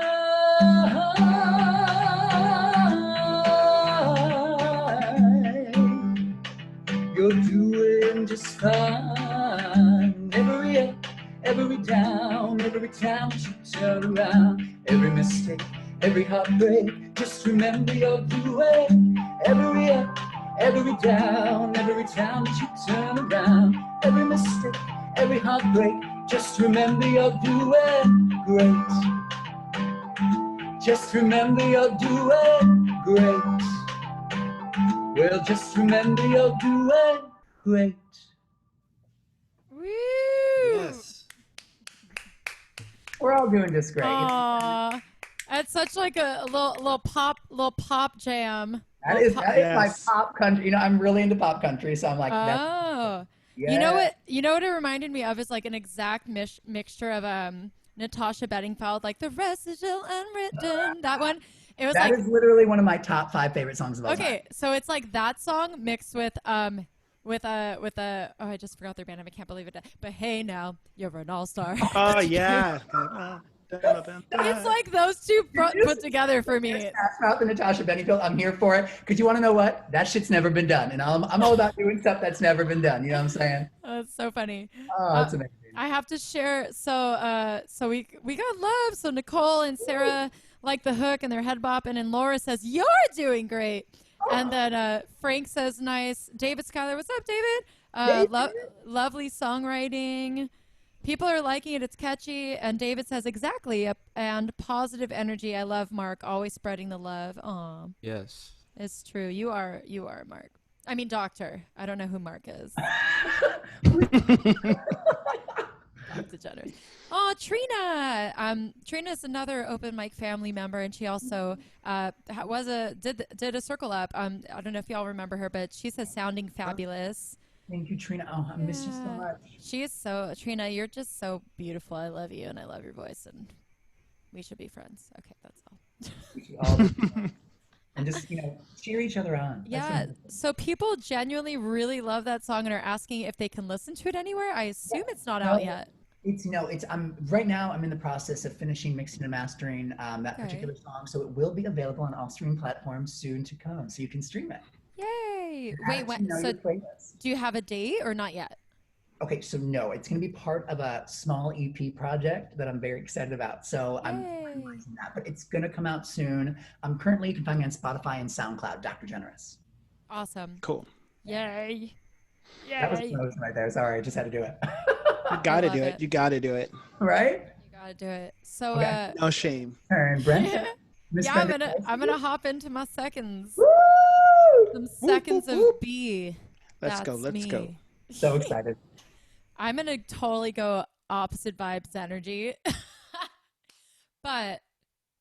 You're doing just fine. Every up, every down, every time that you turn around, every mistake, every heartbreak, just remember you're doing. Every up, every down, every time that you turn around, every mistake, every heartbreak, just remember you're doing great. Just remember you're doing great. Well, just remember you're doing great. Woo! Yes. We're all doing just great. Aww. It's such like a little pop jam. That is my Yes. pop country. You know, I'm really into pop country, so I'm like, Oh. yeah. You know what it reminded me of is like an exact mixture of Natasha Bedingfield, like the rest is still unwritten. That one. It was That like is literally one of my top 5 favorite songs of all time. okay, so it's like that song mixed with oh, I just forgot their band name. I can't believe it. But hey now, you're an all-star. Oh yeah. It's like those two put together for me. Smash Mouth and Natasha Bedingfield. I'm here for it. Because you want to know what? That shit's never been done. And I'm all about doing stuff that's never been done. You know what I'm saying? That's so funny. Oh, that's amazing. I have to share. So we got love. So Nicole and Sarah like the hook and they're head bopping, and Laura says you're doing great. And then Frank says nice. David Schuyler, what's up, David? Lovely songwriting. People are liking it. It's catchy. And David says exactly. And positive energy. I love Mark. Always spreading the love. Aw. Yes. It's true. You are Mark. I mean, Doctor. I don't know who Mark is. Dr. Jenner. Oh, Trina. Trina's another open mic family member, and she also did a circle up. I don't know if y'all remember her, but she says sounding fabulous. Thank you, Trina. Oh, I miss you so much. She is so Trina. You're just so beautiful. I love you, and I love your voice, and we should be friends. Okay, that's all. We should all be friends. And just, cheer each other on. Yeah. So people genuinely really love that song and are asking if they can listen to it anywhere. I assume it's not out yet. I'm right now. I'm in the process of finishing mixing and mastering that particular song, so it will be available on all streaming platforms soon to come, so you can stream it. Yay! Wait, when? So do you have a date or not yet? Okay, so no, it's going to be part of a small EP project that I'm very excited about. So I'm finalizing that, but it's going to come out soon. Currently, you can find me on Spotify and SoundCloud, Dr. Generous. Awesome. Cool. Yay. That was promotion right there. Sorry, I just had to do it. You gotta do it. You gotta do it. Right? You gotta do it. So no shame. Turn, Brenda. I'm gonna hop into my seconds. Woo! Some seconds of B. Let's go. So excited. I'm gonna totally go opposite vibes energy. But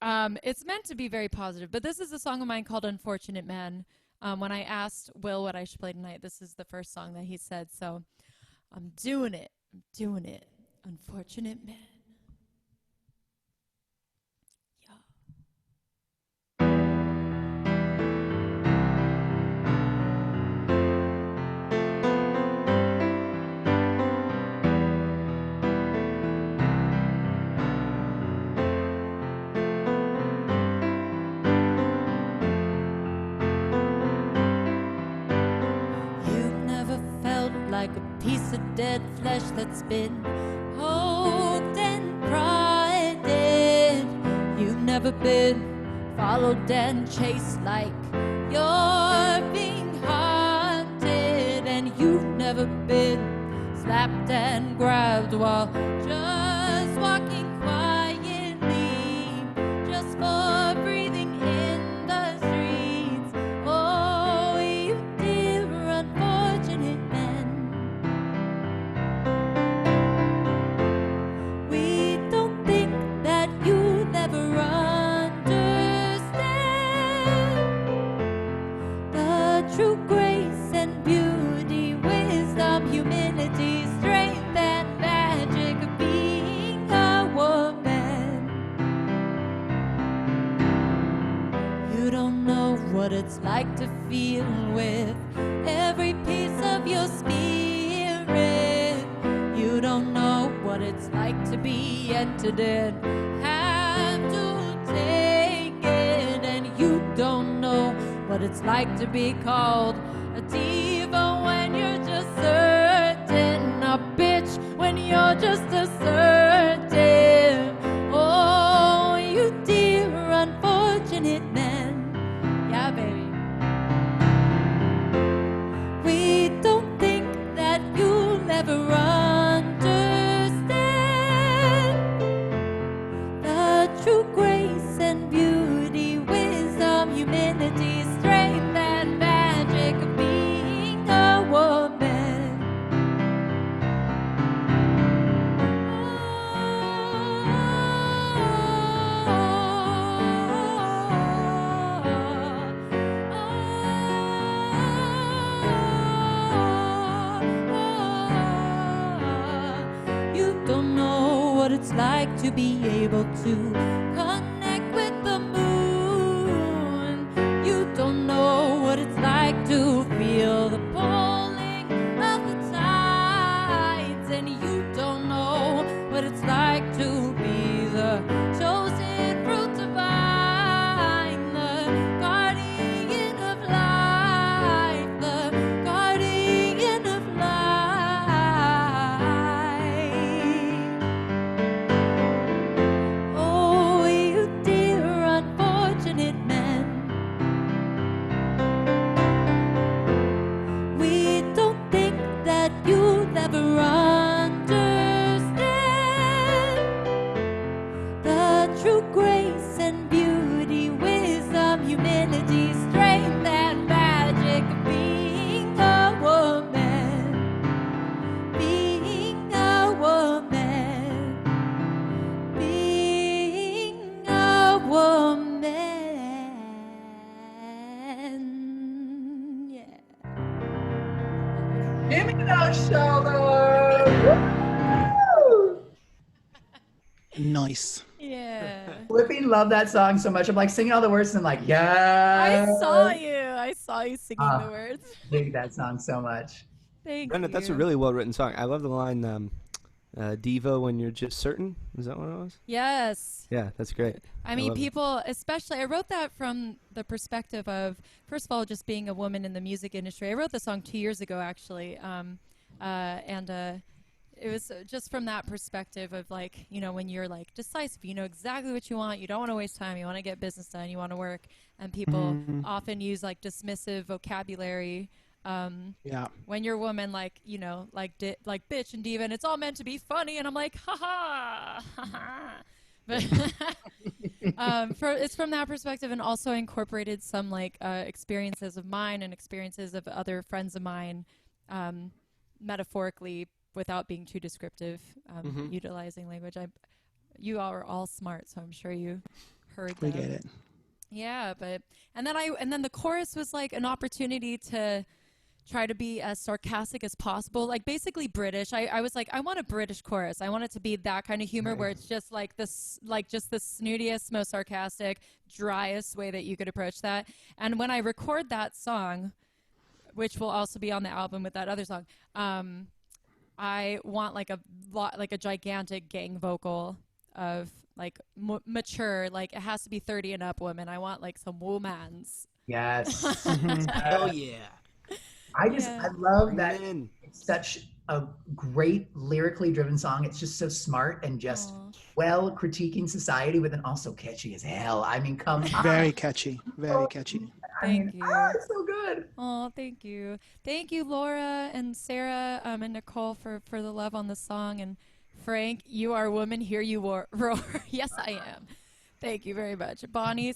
it's meant to be very positive. But this is a song of mine called Unfortunate Man. When I asked Will what I should play tonight, this is the first song that he said. So I'm doing it. Unfortunate Man. Like a piece of dead flesh that's been poked and pried in. You've never been followed and chased like you're being haunted. And you've never been slapped and grabbed while just walking quietly, just for breathing in the streets. Oh, you dear unfortunate man. True grace and beauty, wisdom, humility, strength and magic of being a woman. You don't know what it's like to feel with every piece of your spirit. You don't know what it's like to be entered in, have to take it, and you don't know what it's like to be called a diva when you're just certain, a bitch when you're just assertive. Oh, you dear unfortunate man. Yeah, baby. We don't think that you'll ever understand the true grace and beauty, wisdom, humility, strength and magic of being a woman. You don't know what it's like to be able to connect with the moon. You don't know what it's like to feel the pulling of the tides, and you don't know what it's like to be the Nice. Yeah. Flipping love that song so much. I'm like singing all the words and I'm like, I yeah. saw you. I saw you singing the words. Dig that song so much. Thank Brenda, you. that's a really well written song. I love the line, Devo, when you're just certain. Is that what it was? Yes. Yeah, that's great. I mean, love it. people, especially, I wrote that from the perspective of, first of all, just being a woman in the music industry. I wrote the song 2 years ago, actually. It was just from that perspective of, like, you know, when you're, like, decisive, you know exactly what you want. You don't want to waste time. You want to get business done. You want to work. And people often use, like, dismissive vocabulary. Yeah. When you're a woman, like, you know, like bitch and diva, and it's all meant to be funny, and I'm like, ha ha. But it's from that perspective, and also incorporated some like experiences of mine and experiences of other friends of mine, metaphorically, without being too descriptive, utilizing language. You are all smart, so I'm sure you heard We them. get it. Yeah, and then the chorus was like an opportunity to try to be as sarcastic as possible, like basically British. I was like, I want a British chorus. I want it to be that kind of humor where it's just like this, like just the snootiest, most sarcastic, driest way that you could approach that. And when I record that song, which will also be on the album with that other song, I want like a gigantic gang vocal of like mature, like it has to be 30 and up women. I want like some womans. Yes. Hell yeah. I love Bring that it in. it's such a great lyrically driven song. It's just so smart and just well critiquing society, but then also catchy as hell. I mean, come on. Very catchy. Very catchy. Thank you. It's so good. Oh, thank you. Thank you, Laura and Sarah and Nicole for the love on the song. And Frank, you are a woman. Hear you roar. Yes, I am. Thank you very much. Bonnie,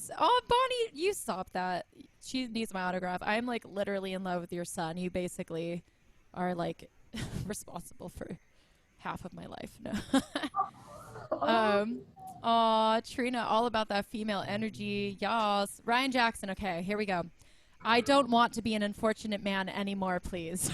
you stop that. She needs my autograph. I'm like literally in love with your son. You basically are like responsible for half of my life. No. Trina, all about that female energy. Yas. Ryan Jackson. Okay, here we go. I don't want to be an unfortunate man anymore, please.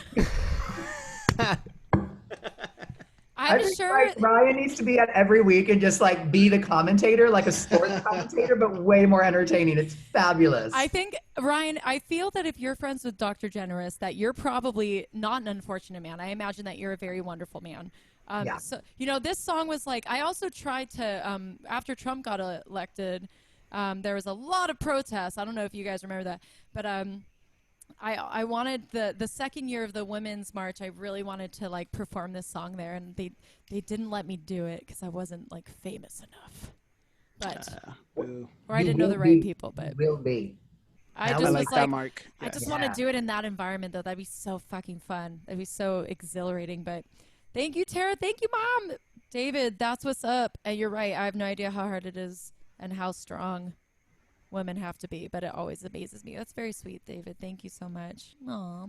I think like, Ryan needs to be at every week and just like be the commentator, like a sports commentator, but way more entertaining. It's fabulous. I think, Ryan, I feel that if you're friends with Dr. Generous, that you're probably not an unfortunate man. I imagine that you're a very wonderful man. Yeah. So, you know, this song was like, I also tried to, after Trump got elected, there was a lot of protests. I don't know if you guys remember that, but I wanted the second year of the Women's March, I really wanted to like perform this song there, and they didn't let me do it because I wasn't like famous enough. But or I didn't know the right people, but will be. I I just like was that, like, Mark. I just Yes. want to do it in that environment though. That'd be so fucking fun. That'd be so exhilarating. But thank you, Tara. Thank you, Mom. David, that's what's up. And you're right. I have no idea how hard it is and how strong women have to be, but it always amazes me. That's very sweet, David. Thank you so much. Aw.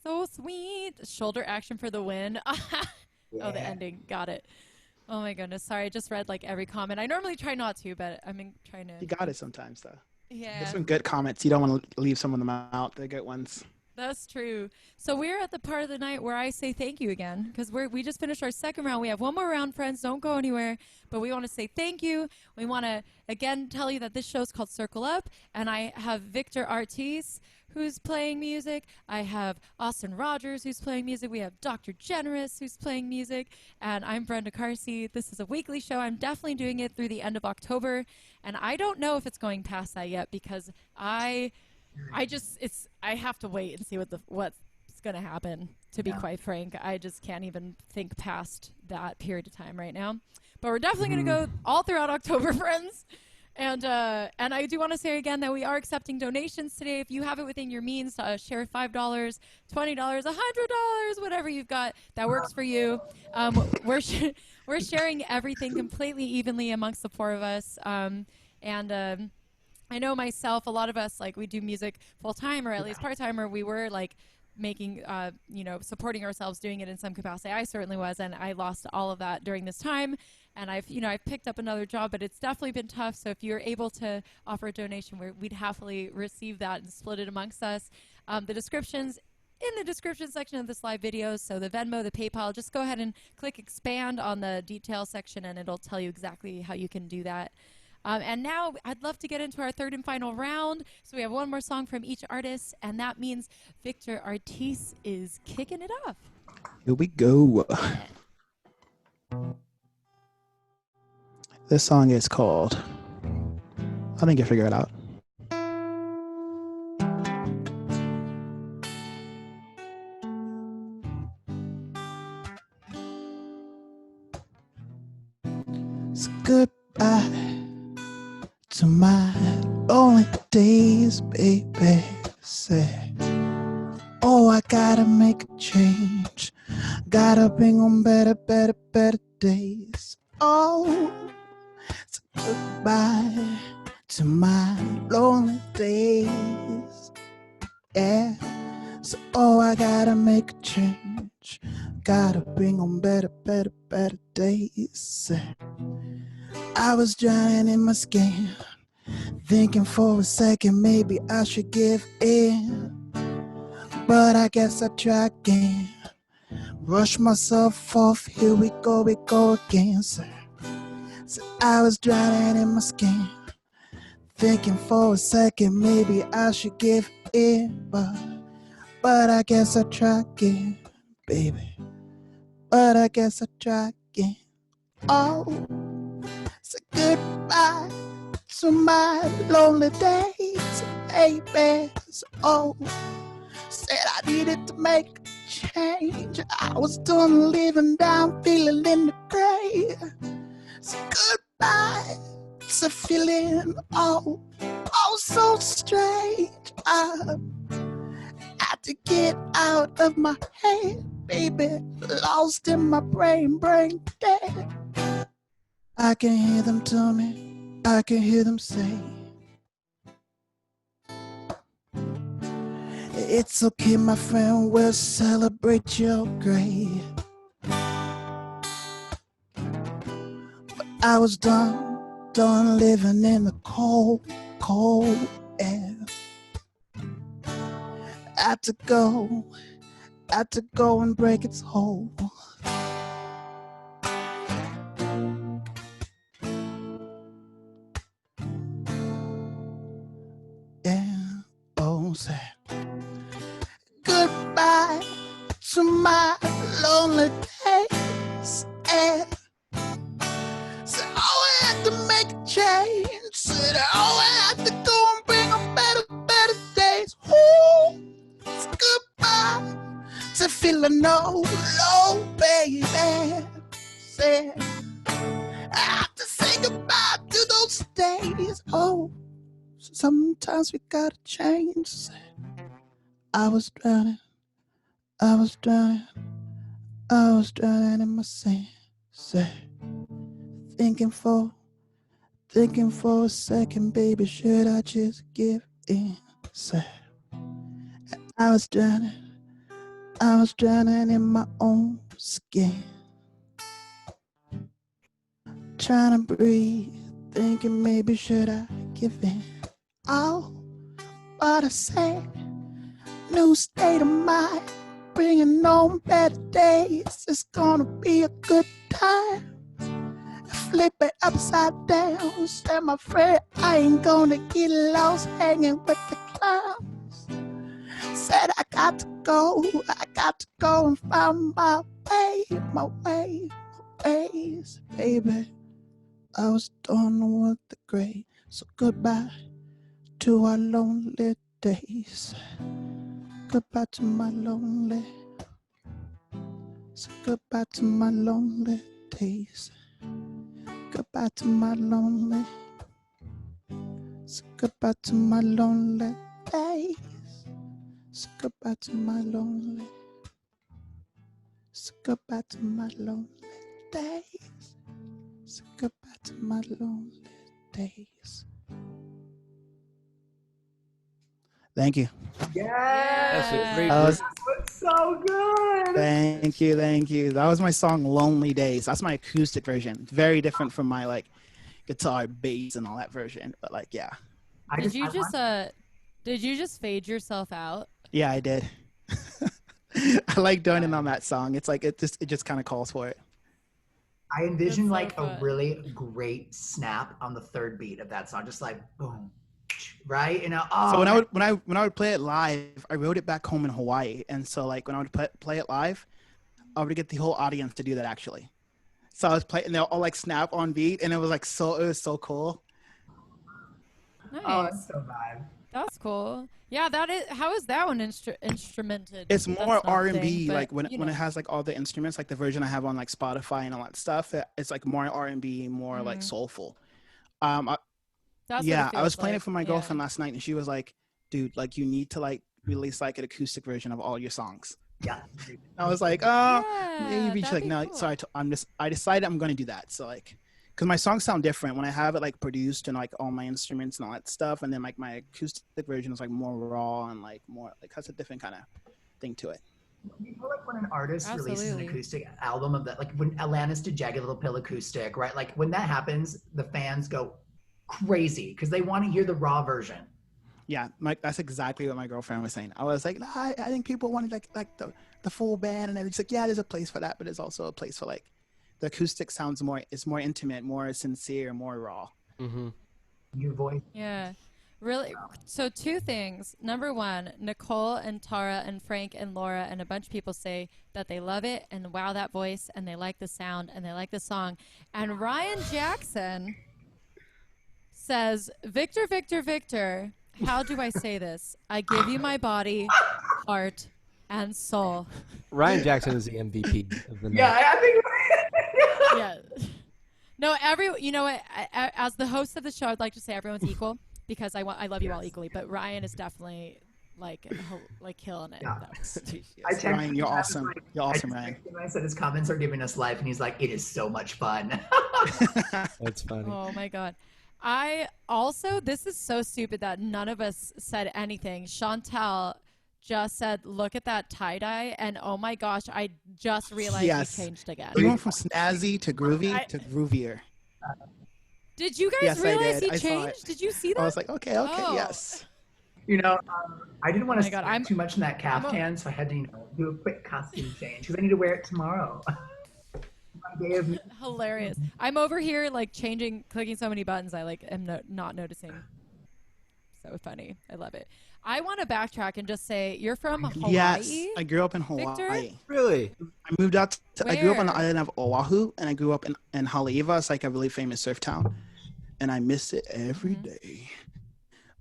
So sweet. Shoulder action for the win. Oh, the ending. Got it. Oh my goodness. Sorry, I just read like every comment. I normally try not to, but I'm trying to. You got it sometimes, though. Yeah. There's some good comments. You don't want to leave some of them out. They're good ones. That's true. So we're at the part of the night where I say thank you again, because we just finished our second round. We have one more round, friends. Don't go anywhere. But we want to say thank you. We want to, again, tell you that this show is called Circle Up, and I have Victor Artis, who's playing music. I have Austin Rogers, who's playing music. We have Dr. Generous, who's playing music. And I'm Brenda Carsey. This is a weekly show. I'm definitely doing it through the end of October. And I don't know if it's going past that yet, because I have to wait and see what's going to happen, to be quite frank. I just can't even think past that period of time right now. But we're definitely going to go all throughout October, friends. And I do want to say again that we are accepting donations today. If you have it within your means, share $5, $20, $100, whatever you've got that works for you. We're sharing everything completely evenly amongst the four of us. I know myself, a lot of us, like, we do music full-time or at least part-time, or we were, like, making, supporting ourselves, doing it in some capacity. I certainly was, and I lost all of that during this time. And I've picked up another job, but it's definitely been tough. So if you're able to offer a donation, we'd happily receive that and split it amongst us. The descriptions in the description section of this live video. So the Venmo, the PayPal, just go ahead and click expand on the details section and it'll tell you exactly how you can do that. And now I'd love to get into our third and final round. So we have one more song from each artist, and that means Victor Artis is kicking it off. Here we go. This song is called, I think you figure it out. So goodbye to my lonely days, baby. Say, oh, I gotta make a change. Gotta bring on better days. Oh, so goodbye to my lonely days. Yeah. So, oh, I gotta make a change. Gotta bring on better days. I was drowning in my skin, thinking for a second maybe I should give in. But I guess I try again. Rush myself off, here we go again. So I was drowning in my skin, thinking for a second maybe I should give in. But I guess I try again, baby. But I guess I try again. Oh, so goodbye to my lonely days, baby. So, oh, said I needed to make a change. I was done living down, feeling in the grave. So goodbye to feeling oh so strange. I had to get out of my head, baby. Lost in my brain dead. I can hear them tell me, I can hear them say, it's okay, my friend, we'll celebrate your grave. But I was done living in the cold air. I had to go and break its hold. Yeah, oh, say goodbye to my lonely days. Yeah. Said, oh, I had to make a change. Said, oh, I had to go and bring on better days. Ooh, it's goodbye to feeling low, baby. Said, I have to say goodbye to those days. Oh, sometimes we gotta change. I was drowning in my sin. Say, thinking for a second, baby, should I just give in? Say, I was drowning in my own skin. Trying to breathe, thinking maybe should I give in? Oh, but I say, new state of mind, bringing on better days. It's gonna be a good time. Flip it upside down. Say, my friend, I ain't gonna get lost hanging with the clowns. Said I got to go and find my ways, baby. I was done with the gray. So goodbye to our lonely days. Goodbye to my lonely. So goodbye to my lonely days. Goodbye to my lonely. So goodbye to my lonely days. So goodbye to my lonely. So goodbye to my lonely days. So goodbye to my lonely days. Thank you. That's a great That version. was, So good. thank you. That was my song "Lonely Days." That's my acoustic version. It's very different from my like guitar, bass, and all that version. But like, yeah, Did you just fade yourself out? yeah, I did. I like doing it on that song. It's like it just kind of calls for it. I envision so like a fun. really great snap on the third beat of that song, just like boom, right? You know, So oh, when I would play it live, I wrote it back home in Hawaii, and so like when I would play it live, I would get the whole audience to do that actually. So I was playing, and they'll all like snap on beat, and it was so cool. oh, Nice. that's so bad. That's cool. Yeah, that is. How is that one instrumented? It's That's more not a R and thing, B, but, like when you when it know. has like all the instruments, like the version I have on like Spotify and all that stuff. It's like more R and B, more like Mhm. soulful. I, That's what it yeah, I was feels playing it like. for my Yeah. girlfriend last night, and she was like, "Dude, like you need to like release like an acoustic version of all your songs." Yeah. I was like, "Oh, Yeah, maybe." She's that'd like, be "No, cool. sorry, I decided I'm going to do that." So like, because my songs sound different when I have it like produced and like all my instruments and all that stuff, and then like my acoustic version is like more raw and like more like has a different kind of thing to it. You know, like when an artist releases an Absolutely. acoustic album of that, like when Alanis did Jagged Little Pill acoustic, right? Like when that happens, the fans go crazy because they want to hear the raw version. Yeah, that's exactly what my girlfriend was saying. I was like, "No, I think people wanted like the full band," and it's like, yeah, there's a place for that, but there's also a place for like the acoustic sounds more. It's more intimate, more sincere, more raw. Mm-hmm. Your voice. Yeah. Really. So, two things. Number one, Nicole and Tara and Frank and Laura and a bunch of people say that they love it and wow, that voice, and they like the sound and they like the song. And Ryan Jackson says, Victor, Victor, Victor, how do I say this? I give you my body, heart, and soul. Ryan Jackson is the MVP of the night. Yeah, I think. Yeah. No, you know what? As the host of the show, I'd like to say everyone's equal because I love you all equally, but Ryan is definitely like killing it. Yeah. That was- I texted Ryan, you're him, I was awesome. like- You're I awesome, just Ryan. texted him, I said his comments are giving us life, and he's like, "It is so much fun." That's funny. Oh my god. I also, this is so stupid that none of us said anything. Chantel just said, "Look at that tie dye," and oh my gosh, I just realized Yes. we changed again. You went from snazzy to groovy I- to groovier. Did you guys Yes, I realize did. he I saw it. changed? Did you see that? I was like, okay, Oh. yes. You know, I didn't want Oh to my God, sweat I'm- too much in that caftan, so I had to do a quick costume change because I need to wear it tomorrow. My day of Hilarious. I'm over here like clicking so many buttons. I like am not noticing. So funny. I love it. I want to backtrack and just say you're from Hawaii. Yes, I grew up in Hawaii. Victor? Really? I moved out. I grew up on the Where? island of Oahu, and I grew up in Haleiwa. It's like a really famous surf town, and I miss it every day.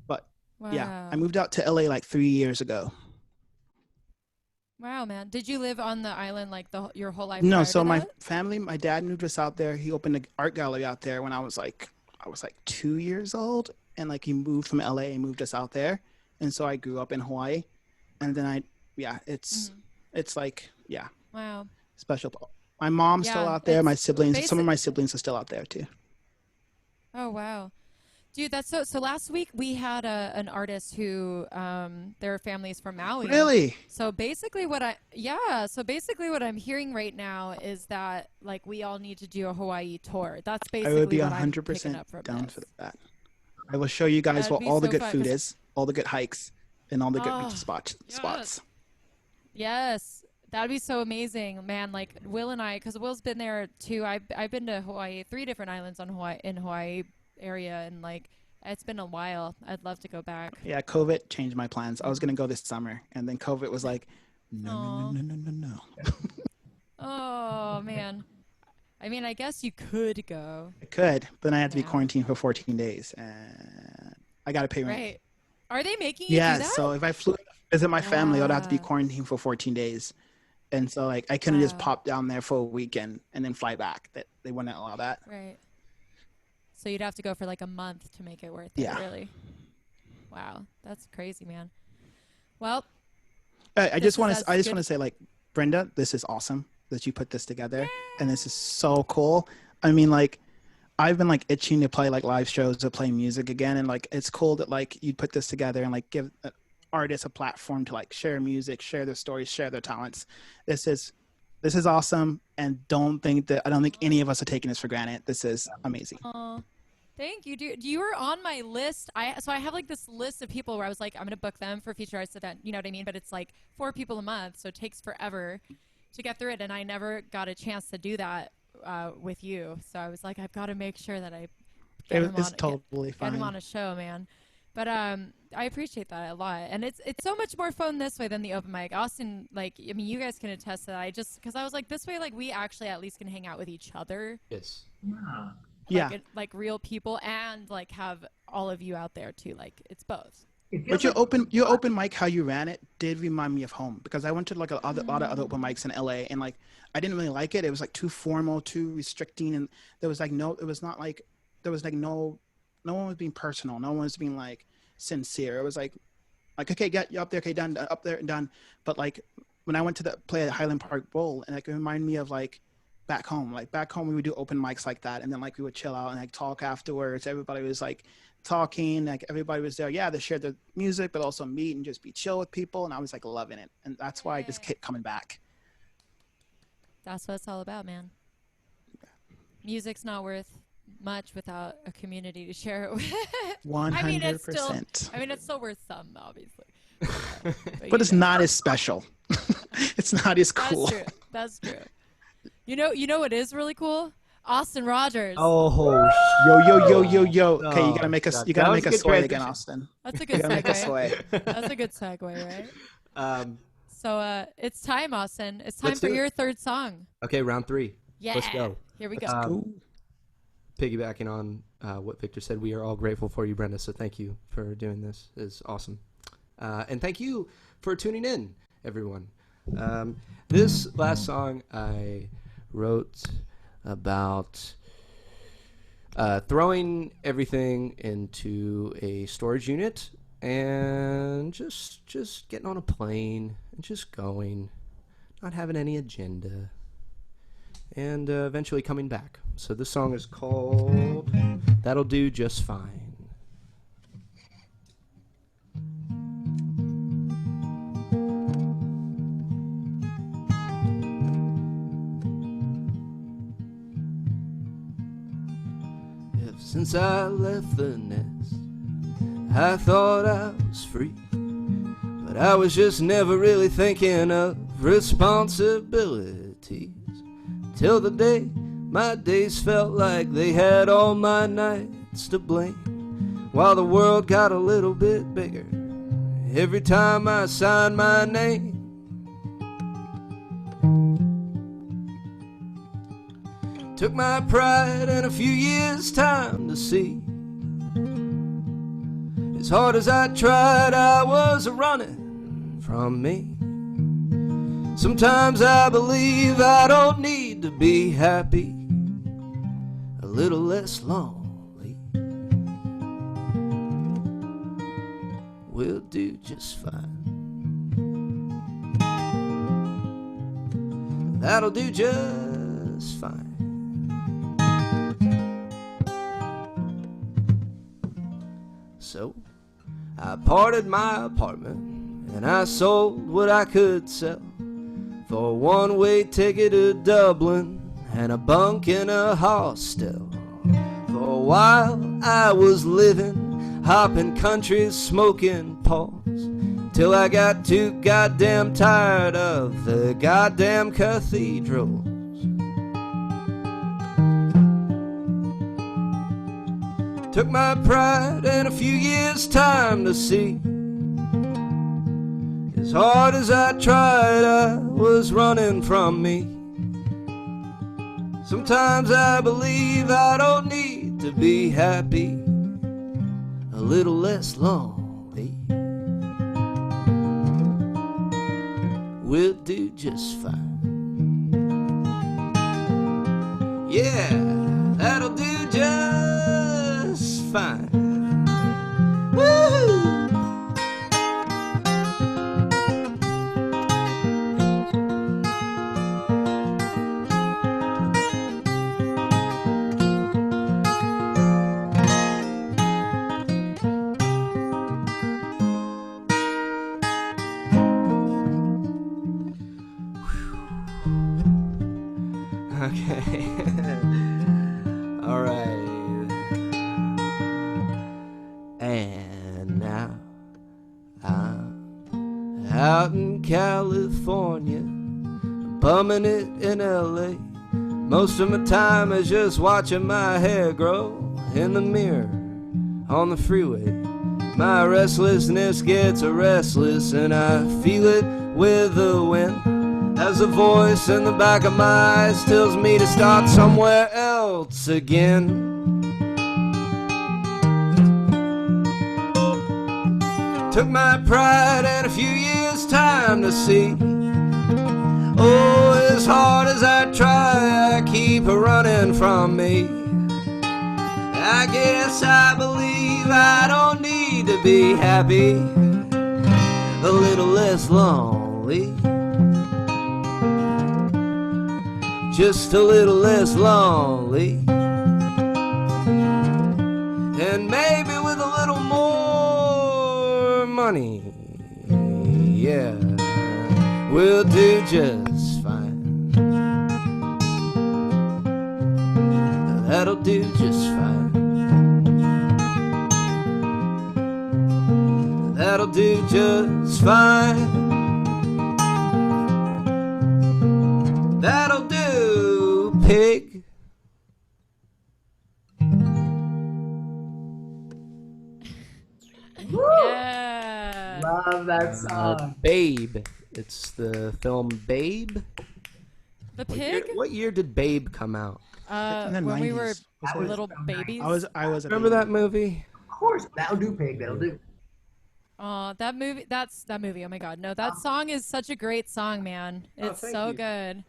But Wow. yeah, I moved out to LA like 3 years ago. Wow, man. Did you live on the island like your whole life? No, prior so to my that? family, my dad moved us out there. He opened an art gallery out there when I was like 2 years old, and like he moved from LA and moved us out there, and so I grew up in Hawaii, and then it's like Wow. special. My mom's still Yeah, out there. My it's siblings, some of basic- my siblings are still out there too. Oh wow, dude, that's so. Last week we had an artist who their family is from Maui. Really? So basically, what I'm hearing right now is that like we all need to do a Hawaii tour. That's I basically would be what I'm picking 100% up from down this. for that. I will show you guys That'd what be all the so good fun, food 'cause- is, all the good hikes, and all the good Oh, beach spots. Yes, that'd be so amazing, man. Like Will and I, because Will's been there too. I've been to Hawaii, 3 different islands on Hawaii area, and like it's been a while. I'd love to go back. Yeah, COVID changed my plans. I was gonna go this summer, and then COVID was like, no, Aw. no, no, no, no, no. Oh man. I mean, I guess you could go. I could, but then I had to be Yeah. quarantined for 14 days, and I gotta pay rent. Right. Are they making you Yeah, do that? so if I flew to visit my family, I'd have to be Yeah. quarantined for 14 days, and so like I couldn't just Wow. pop down there for a weekend and then fly back. That they wouldn't allow that. Right. So you'd have to go for like a month to make it worth it, Yeah. really. Wow. That's crazy, man. Well, I This just is want as to. I just good- want to say, like, Brenda, this is awesome that you put this together, and this is so cool. I mean, like, I've been like itching to play like live shows or play music again, and like, it's cool that like you put this together and like give artists a platform to like share music, share their stories, share their talents. This is awesome, and I don't think any of us are taking this for granted. This is amazing. aw, Thank you, dude. You were on my list. So I have like this list of people where I was like, I'm gonna book them for feature artist event. You know what I mean? But it's like 4 people a month, so it takes forever to get through it. And I never got a chance to do that with you. So I was like, I've got to make sure that I It's totally get him fine. on a show, man. But I appreciate that a lot, and it's so much more fun this way than the open mic. Austin, like, I mean, you guys can attest to that. Because I was like, this way, like, we actually at least can hang out with each other. Yes. Yeah. Yeah. Like real people, and like have all of you out there too. Like, it's both. It But feels your open mic, how you ran it, did remind me of home, because I went to like a lot of other open mics in LA, and like I didn't really like it. It was like too formal, too restricting, and there was like no one was being personal. No one was being like sincere. It was like okay, get you up there, okay, done, up there and done. But like when I went to play at Highland Park Bowl, and like it reminded me of like back home. Like back home, we would do open mics like that, and then like we would chill out and like talk afterwards. Everybody was like talking, like everybody was there. Yeah, they shared the music, but also meet and just be chill with people. And I was like loving it, and that's why I just kept coming back. That's what it's all about, man. Music's not worth much without a community to share it with. 100%. I mean, it's still worth some, obviously. But it's not as special. It's not as cool. That's true. You know what is really cool? Austin Rogers. Oh, Yo. Okay, you gotta make us. You gotta make us sway again, Austin. That's a good You gotta make us segue. sway. That's a good segue, right? Um, So it's time, Austin. It's time Let's for do it. your third song. okay, round 3. Yeah. Let's go. Here we go. Cool. Piggybacking on what Victor said, we are all grateful for you, Brenda. So thank you for doing this. It's awesome. And thank you for tuning in, everyone. This last song I wrote about throwing everything into a storage unit and just getting on a plane and just going, not having any agenda, and eventually coming back. So this song is called That'll Do Just Fine. Since I left the nest, I thought I was free, but I was just never really thinking of responsibilities. Till the day my days felt like they had all my nights to blame, while the world got a little bit bigger every time I signed my name. Took my pride and a few years' time to see. As hard as I tried, I was running from me. Sometimes I believe I don't need to be happy, a little less lonely will do just fine. That'll do just fine. So I parted my apartment and I sold what I could sell for a one-way ticket to Dublin and a bunk in a hostel. For a while I was living, hopping countries, smoking paws, till I got too goddamn tired of the goddamn cathedrals. Took my pride and a few years' time to see. As hard as I tried, I was running from me. Sometimes I believe I don't need to be happy, a little less lonely will do just fine. Yeah, that'll do just fine. Woo! Okay. All right. out in California, bumming it in LA. Most of my time is just watching my hair grow in the mirror on the freeway. My restlessness gets restless, and I feel it with the wind, as a voice in the back of my eyes tells me to start somewhere else again. Took my pride and a few years' time to see. Oh, as hard as I try, I keep running from me. I guess I believe I don't need to be happy, a little less lonely, just a little less lonely, and maybe with a little more money, yeah, we'll do just fine. That'll do just fine. That'll do just fine. That'll do, pig. Yeah. Love that song. Babe. It's the film Babe. The What year, pig? what year did Babe come out? In the When we were 90s. That was little so babies. I was a Remember baby. that movie? Of course, that'll do, pig. That'll do. That movie. That movie. Oh my God, no! That song is such a great song, man. It's thank so you. good.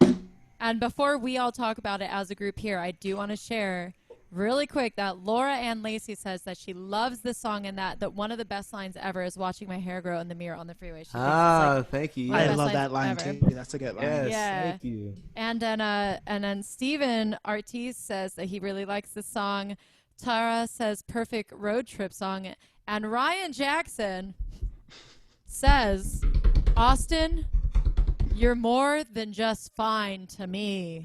And before we all talk about it as a group here, I do want to share really quick that Laura Ann Lacey says that she loves this song, and that one of the best lines ever is watching my hair grow in the mirror on the freeway. She thinks it's like, Thank you. one of I the love best that line lines too. ever. That's a good line. Yes, Yeah. thank you. And then Steven Artis says that he really likes the song. Tara says perfect road trip song, and Ryan Jackson says, Austin, you're more than just fine to me.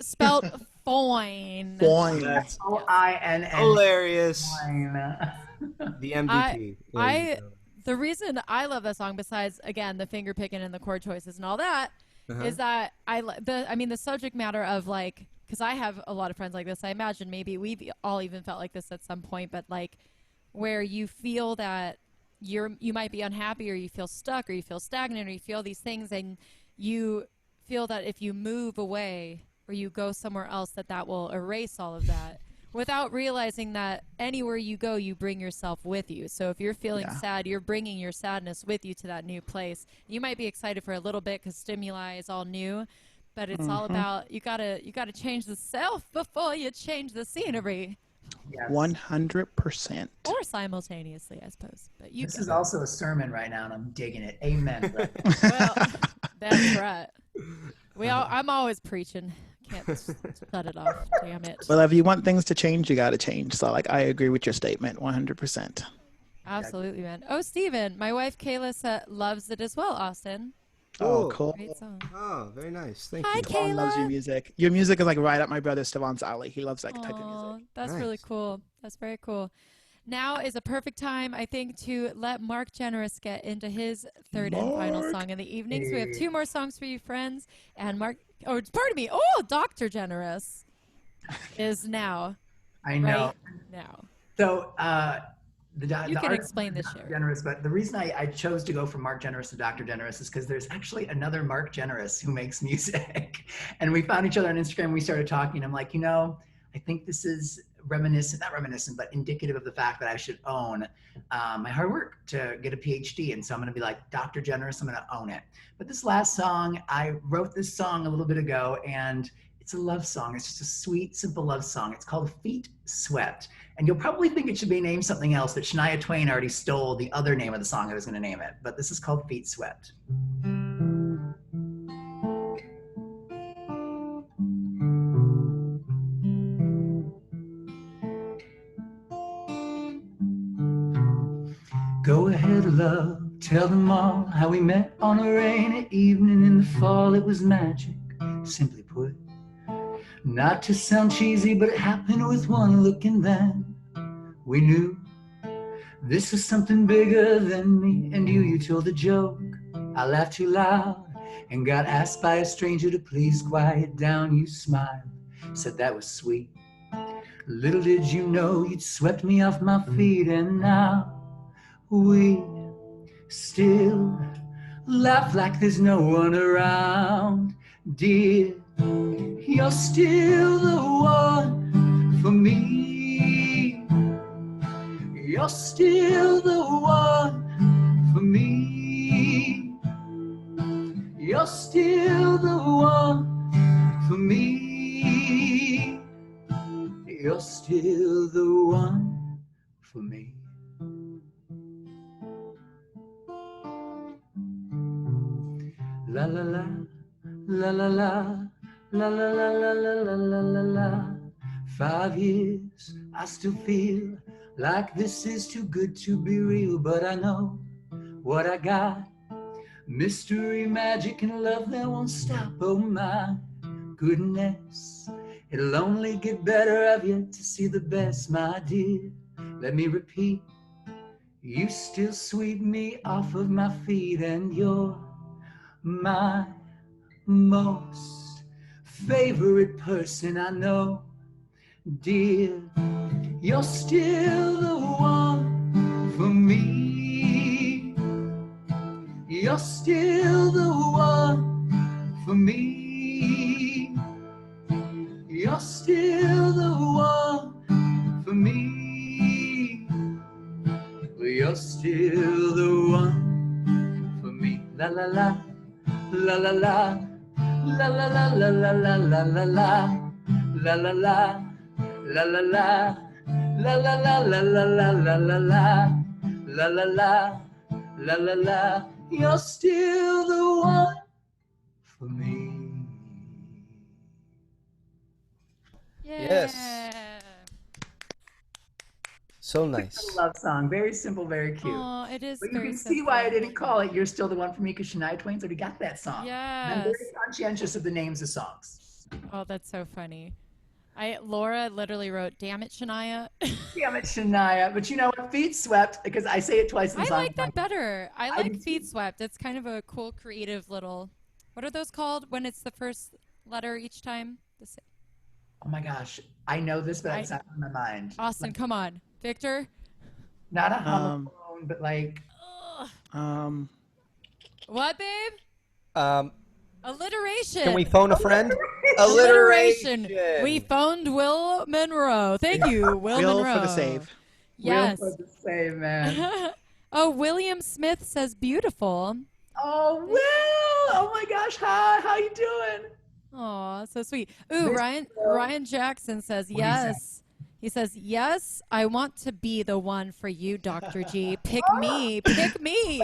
Spelt fine. Boing. O-I-N-N. Hilarious. Fine. The MVP. The reason I love that song, besides again the finger picking and the chord choices and all that, is that the subject matter of like, because I have a lot of friends like this. I imagine maybe we've all even felt like this at some point, but like where you feel that you might be unhappy, or you feel stuck, or you feel stagnant, or you feel these things, and you feel that if you move away or you go somewhere else, that will erase all of that, without realizing that anywhere you go, you bring yourself with you. So if you're feeling sad, you're bringing your sadness with you to that new place. You might be excited for a little bit because stimuli is all new, but it's all about you gotta change the self before you change the scenery. Yes. 100%. Or simultaneously, I suppose. But you This is also a sermon right now, and I'm digging it. Amen. well, that's right. I'm always preaching. Can't shut it off. Damn it. Well, if you want things to change, you got to change. So, like, I agree with your statement 100%. Absolutely, man. Oh, Steven, my wife Kayla loves it as well, Austin. Oh, cool. Great song. Oh, very nice. Thank Hi, you. Kayla. Stevan loves your music. Your music is like right up my brother Stevan's alley. He loves that type of Aw, music. that's Nice. really cool. That's very cool. Now is a perfect time, I think, to let Mark Generous get into his third and final Mark. song in the evening. So we have 2 more songs for you, friends. And pardon me. Oh, Dr. Generous is now. I know. Right now. So, You the can artist explain this, Dr. Sherry. Generous, but the reason I chose to go from Mark Generous to Dr. Generous is because there's actually another Mark Generous who makes music. And we found each other on Instagram. We started talking. I'm like, I think this is not reminiscent, but indicative of the fact that I should own my hard work to get a PhD. And so I'm going to be like, Dr. Generous, I'm going to own it. But this last song, I wrote this song a little bit ago, and it's a love song. It's just a sweet, simple love song. It's called Feet Swept. And you'll probably think it should be named something else, but Shania Twain already stole the other name of the song I was going to name it. But this is called Feet Swept. Go ahead, love, tell them all how we met on a rainy evening in the fall. It was magic, simply put. Not to sound cheesy, but it happened with one look, and then we knew This was something bigger than me and you told a joke. I laughed too loud and got asked by a stranger to please quiet down. You smiled, said that was sweet. Little did you know you'd swept me off my feet, and now we still laugh like there's no one around. Dear, you're still the one for me. You're still the one for me. You're still the one for me. You're still the one for me. La la la, la la la, la la la la la la la la. 5 years, I still feel like this is too good to be real, but I know what I got. Mystery, magic, and love that won't stop. Oh my goodness, it'll only get better. I've yet to see the best, my dear. Let me repeat, you still sweep me off of my feet, and you're my most favorite person I know. Dear, you're still the one for me. You're still the one for me. You're still the one for me. You're still the one for me. La la la, la la la, la la la la la la la la la, la la la, la la la, la la la la la la la la la, la la la, la la la. You're still the one for me. Yes. So nice. Love song, very simple, very cute. Oh, it is. But you very can see simple. why I didn't call it "You're Still the One for Me" because Shania Twain's already got that song. And I'm Yes. very conscientious of the names of songs. Oh, that's so funny. Laura literally wrote, "Damn it, Shania." Damn it, Shania! But you know what? Feet Swept, because I say it twice in the I song. like that better. I do like too. Feet Swept. It's kind of a cool, creative little. What are those called when it's the first letter each time? Oh my gosh, I know this, but it's not in my mind. Austin, come on, Victor. Not a homophone, but like. What, babe? Alliteration. Can we phone a friend? Alliteration. We phoned Will Monroe. Thank you, Will Monroe. For the save. Yes. Will for the save, man. Oh, William Smith says beautiful. Oh, Will! Oh my gosh, hi, how you doing? Aw, so sweet. Ooh, Ryan Jackson says yes. He says, yes, I want to be the one for you, Dr. G. Pick me. Pick me.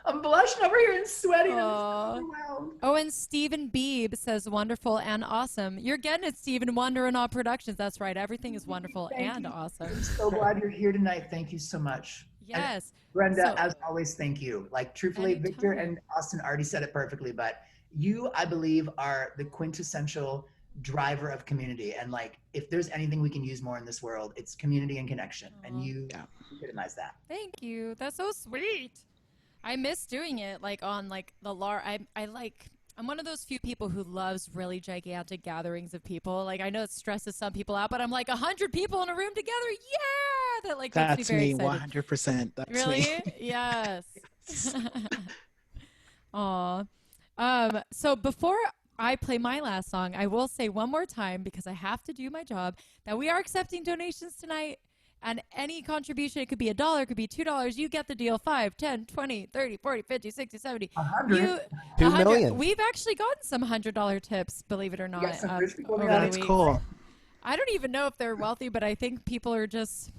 I'm blushing over here and sweating. Oh, and Stephen Beebe says wonderful and awesome. You're getting it, Stephen. Wonder and All Productions. That's right. Everything is wonderful and awesome. I'm so glad you're here tonight. Thank you so much. Yes. And Brenda, as always, thank you. Like, truthfully, anytime. Victor and Austin already said it perfectly, but you, I believe, are the quintessential driver of community. And like, if there's anything we can use more in this world, it's community and connection. And you epitomize that. Thank you. That's so sweet. I miss doing it, like on like the I'm one of those few people who loves really gigantic gatherings of people. Like, I know it stresses some people out, but I'm like 100 people in a room together. Yeah, that like makes me very excited. 100%. That's really? me. Yes. Aw. So before I play my last song, I will say one more time, because I have to do my job, that we are accepting donations tonight. And any contribution, it could be $1, it could be $2. You get the deal. 5, 10, 20, 30, 40, 50, 60, 70. 100. 2 million. We've actually gotten some $100 tips, believe it or not. That's cool. I don't even know if they're wealthy, but I think people are just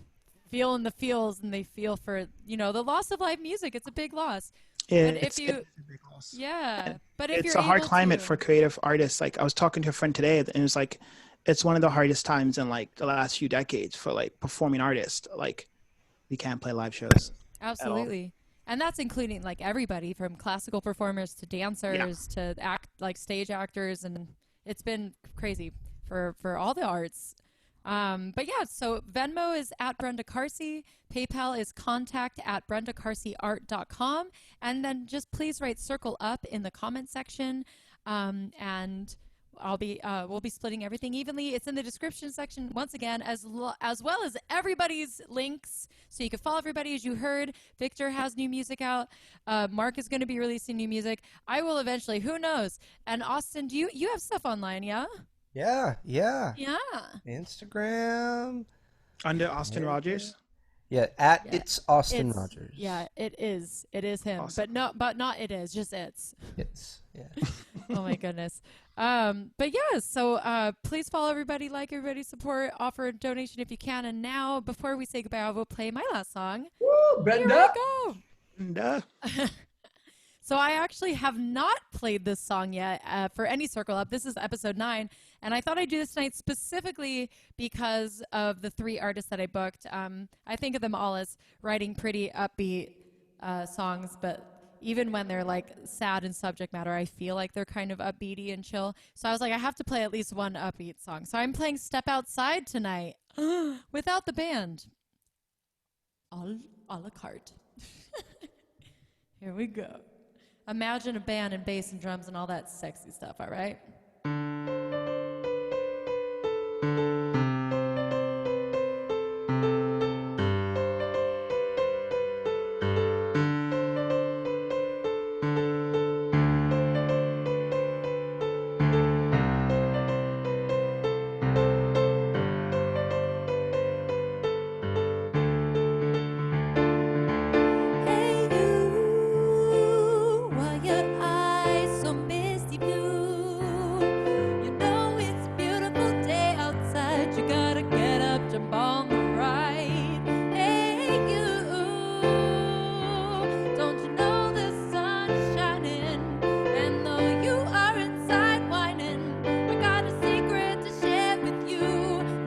feeling the feels, and they feel for, the loss of live music. It's a big loss. It's but if it's you're a hard able climate to, for creative artists. Like, I was talking to a friend today, and it was like, it's one of the hardest times in like the last few decades for like performing artists. Like, we can't play live shows. Absolutely. And that's including like everybody from classical performers to dancers to stage actors. And it's been crazy for all the arts. But yeah, so Venmo is at Brenda Carsey. PayPal is contact@brendacarseyart.com. And then just please write circle up in the comment section. And we'll be splitting everything evenly. It's in the description section once again, as well as everybody's links. So you can follow everybody. As you heard, Victor has new music out. Mark is going to be releasing new music. I will eventually, who knows? And Austin, do you have stuff online, yeah? Yeah. Yeah. Instagram. Under Austin Yeah. Rogers. Yeah, Yeah. it's Austin Rogers. Yeah, it is. It is him. Awesome. But not it is, just it's. Yeah. Oh my goodness. But yeah, so please follow everybody, like everybody, support, offer a donation if you can. And now, before we say goodbye, I will play my last song. Woo, Brenda. Here we go. Duh. So I actually have not played this song yet for any Circle Up. This is episode 9, and I thought I'd do this tonight specifically because of the 3 artists that I booked. I think of them all as writing pretty upbeat songs, but even when they're like sad in subject matter, I feel like they're kind of upbeaty and chill. So I was like, I have to play at least one upbeat song. So I'm playing Step Outside tonight without the band. A la carte. Here we go. Imagine a band and bass and drums and all that sexy stuff, all right? Hey you, why your eyes so misty blue? You know it's a beautiful day outside. You gotta get up, jump on the ride. Hey you, don't you know the sun is shining? And though you are inside whining, I got a secret to share with you.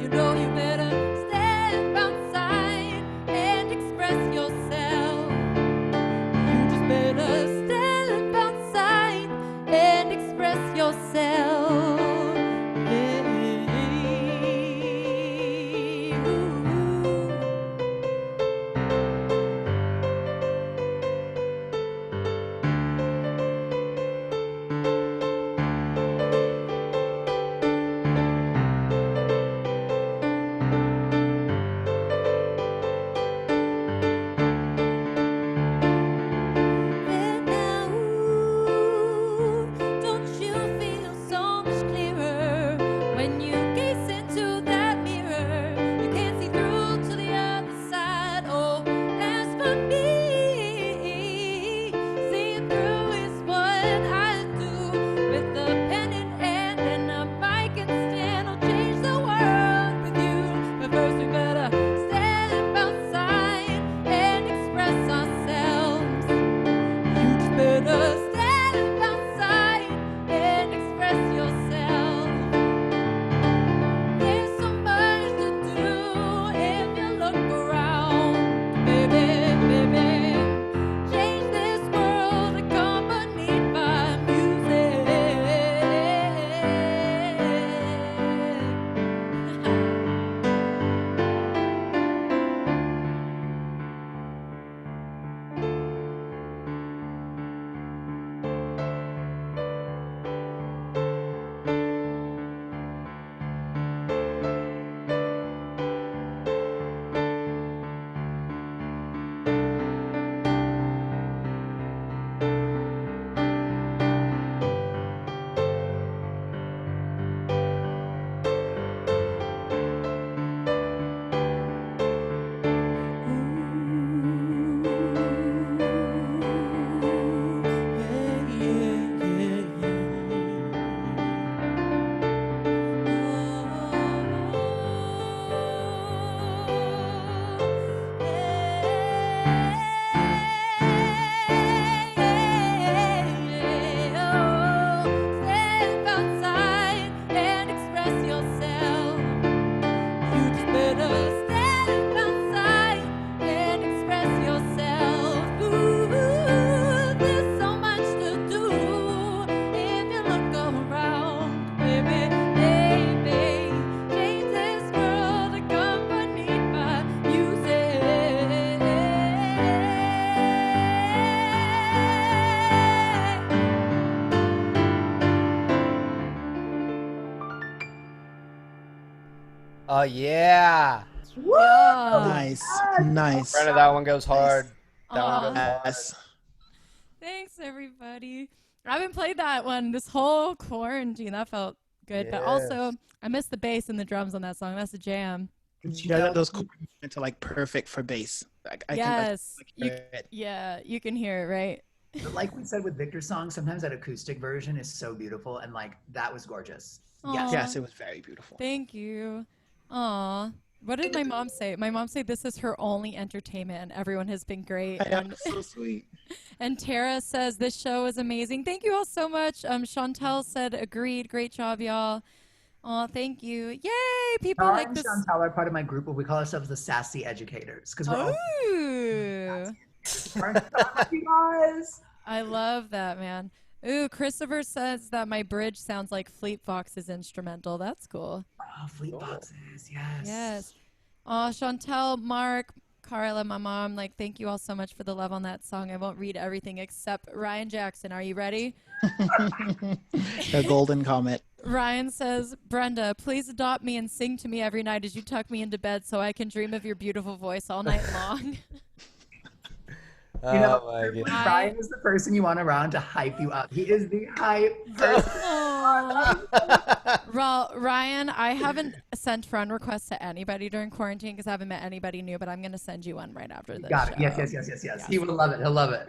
You know you better step outside and express yourself. You just better step outside and express yourself. Yeah. Ooh. And now, don't you feel so Oh yeah. Yeah. Nice, nice. Brenda, that one goes hard. That one goes hard. Yes. Thanks, everybody. I haven't played that one this whole quarantine. That felt good. But also, Yes. I missed the bass and the drums on that song. That's a jam. Yeah, those chords into like perfect for bass. I Yes. can hear it. Yeah, you can hear it, right? But like we said with Victor's song, sometimes that acoustic version is so beautiful, and like that was gorgeous. Yes. Aw. Yes, it was very beautiful. Thank you. Aw. What did my mom say? My mom said this is her only entertainment and everyone has been great. I know, so sweet. And Tara says this show is amazing. Thank you all so much. Chantel said agreed. Great job, y'all. Oh, thank you. Yay! People Tara like and this. Chantal are part of my group, but we call ourselves the Sassy Educators because we're all Ooh. you guys. I love that, man. Ooh, Christopher says that my bridge sounds like Fleet Fox's instrumental. That's cool. Oh, Fleet Foxes, yes. Yes. Oh, Chantel, Mark, Carla, my mom, like, thank you all so much for the love on that song. I won't read everything except Ryan Jackson. Are you ready? A golden comment. Ryan says, Brenda, please adopt me and sing to me every night as you tuck me into bed so I can dream of your beautiful voice all night long. You know, Oh my goodness. Ryan is the person you want around to hype you up. He is the hype person. Well, Ryan, I haven't sent friend requests to anybody during quarantine because I haven't met anybody new, but I'm going to send you one right after this. Got it. Yes. He will love it. He'll love it.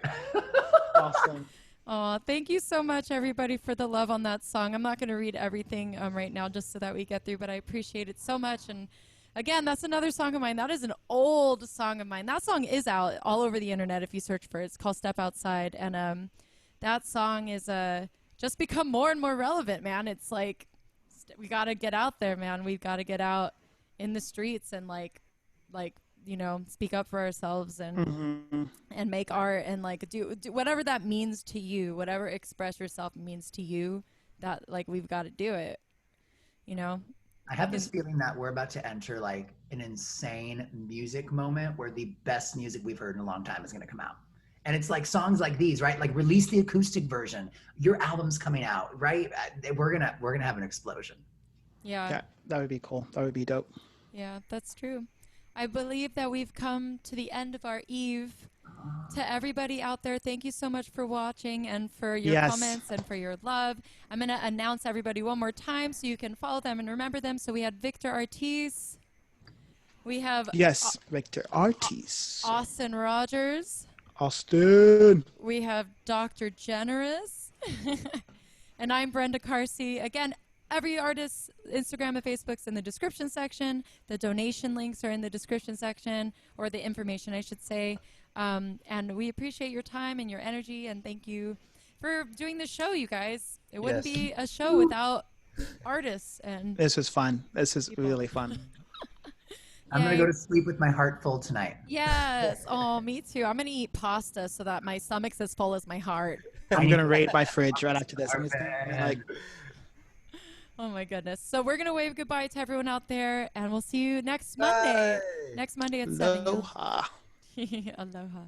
Awesome. Oh, thank you so much, everybody, for the love on that song. I'm not going to read everything right now just so that we get through, but I appreciate it so much. And again, that's another song of mine. That is an old song of mine. That song is out all over the internet if you search for it. It's called Step Outside. And that song is just become more and more relevant, man. It's like we got to get out there, man. We've got to get out in the streets and like you know, speak up for ourselves and and make art and like do whatever that means to you, whatever express yourself means to you, that like we've got to do it, you know. I have this feeling that we're about to enter like an insane music moment where the best music we've heard in a long time is going to come out. And it's like songs like these, right? Like release the acoustic version. Your album's coming out, right? We're going to have an explosion. Yeah, that would be cool. That would be dope. Yeah, that's true. I believe that we've come to the end of our eve. To everybody out there, thank you so much for watching and for your comments and for your love. I'm going to announce everybody one more time so you can follow them and remember them. So we had Victor Artis. We have Victor Artis. Austin Rogers. Austin. We have Dr. Generous. And I'm Brenda Carsey. Again, every artist's Instagram and Facebook's in the description section. The donation links are in the description section, or the information, I should say. And we appreciate your time and your energy, and thank you for doing this show, you guys. It wouldn't be a show without artists. And this was fun. This is really fun. I'm going to go to sleep with my heart full tonight. Yes. Oh, me too. I'm going to eat pasta so that my stomach's as full as my heart. I'm going to raid my fridge right after this. I'm just gonna, like, oh my goodness. So we're going to wave goodbye to everyone out there, and we'll see you next Monday. Next Monday at 7. Aloha. Aloha.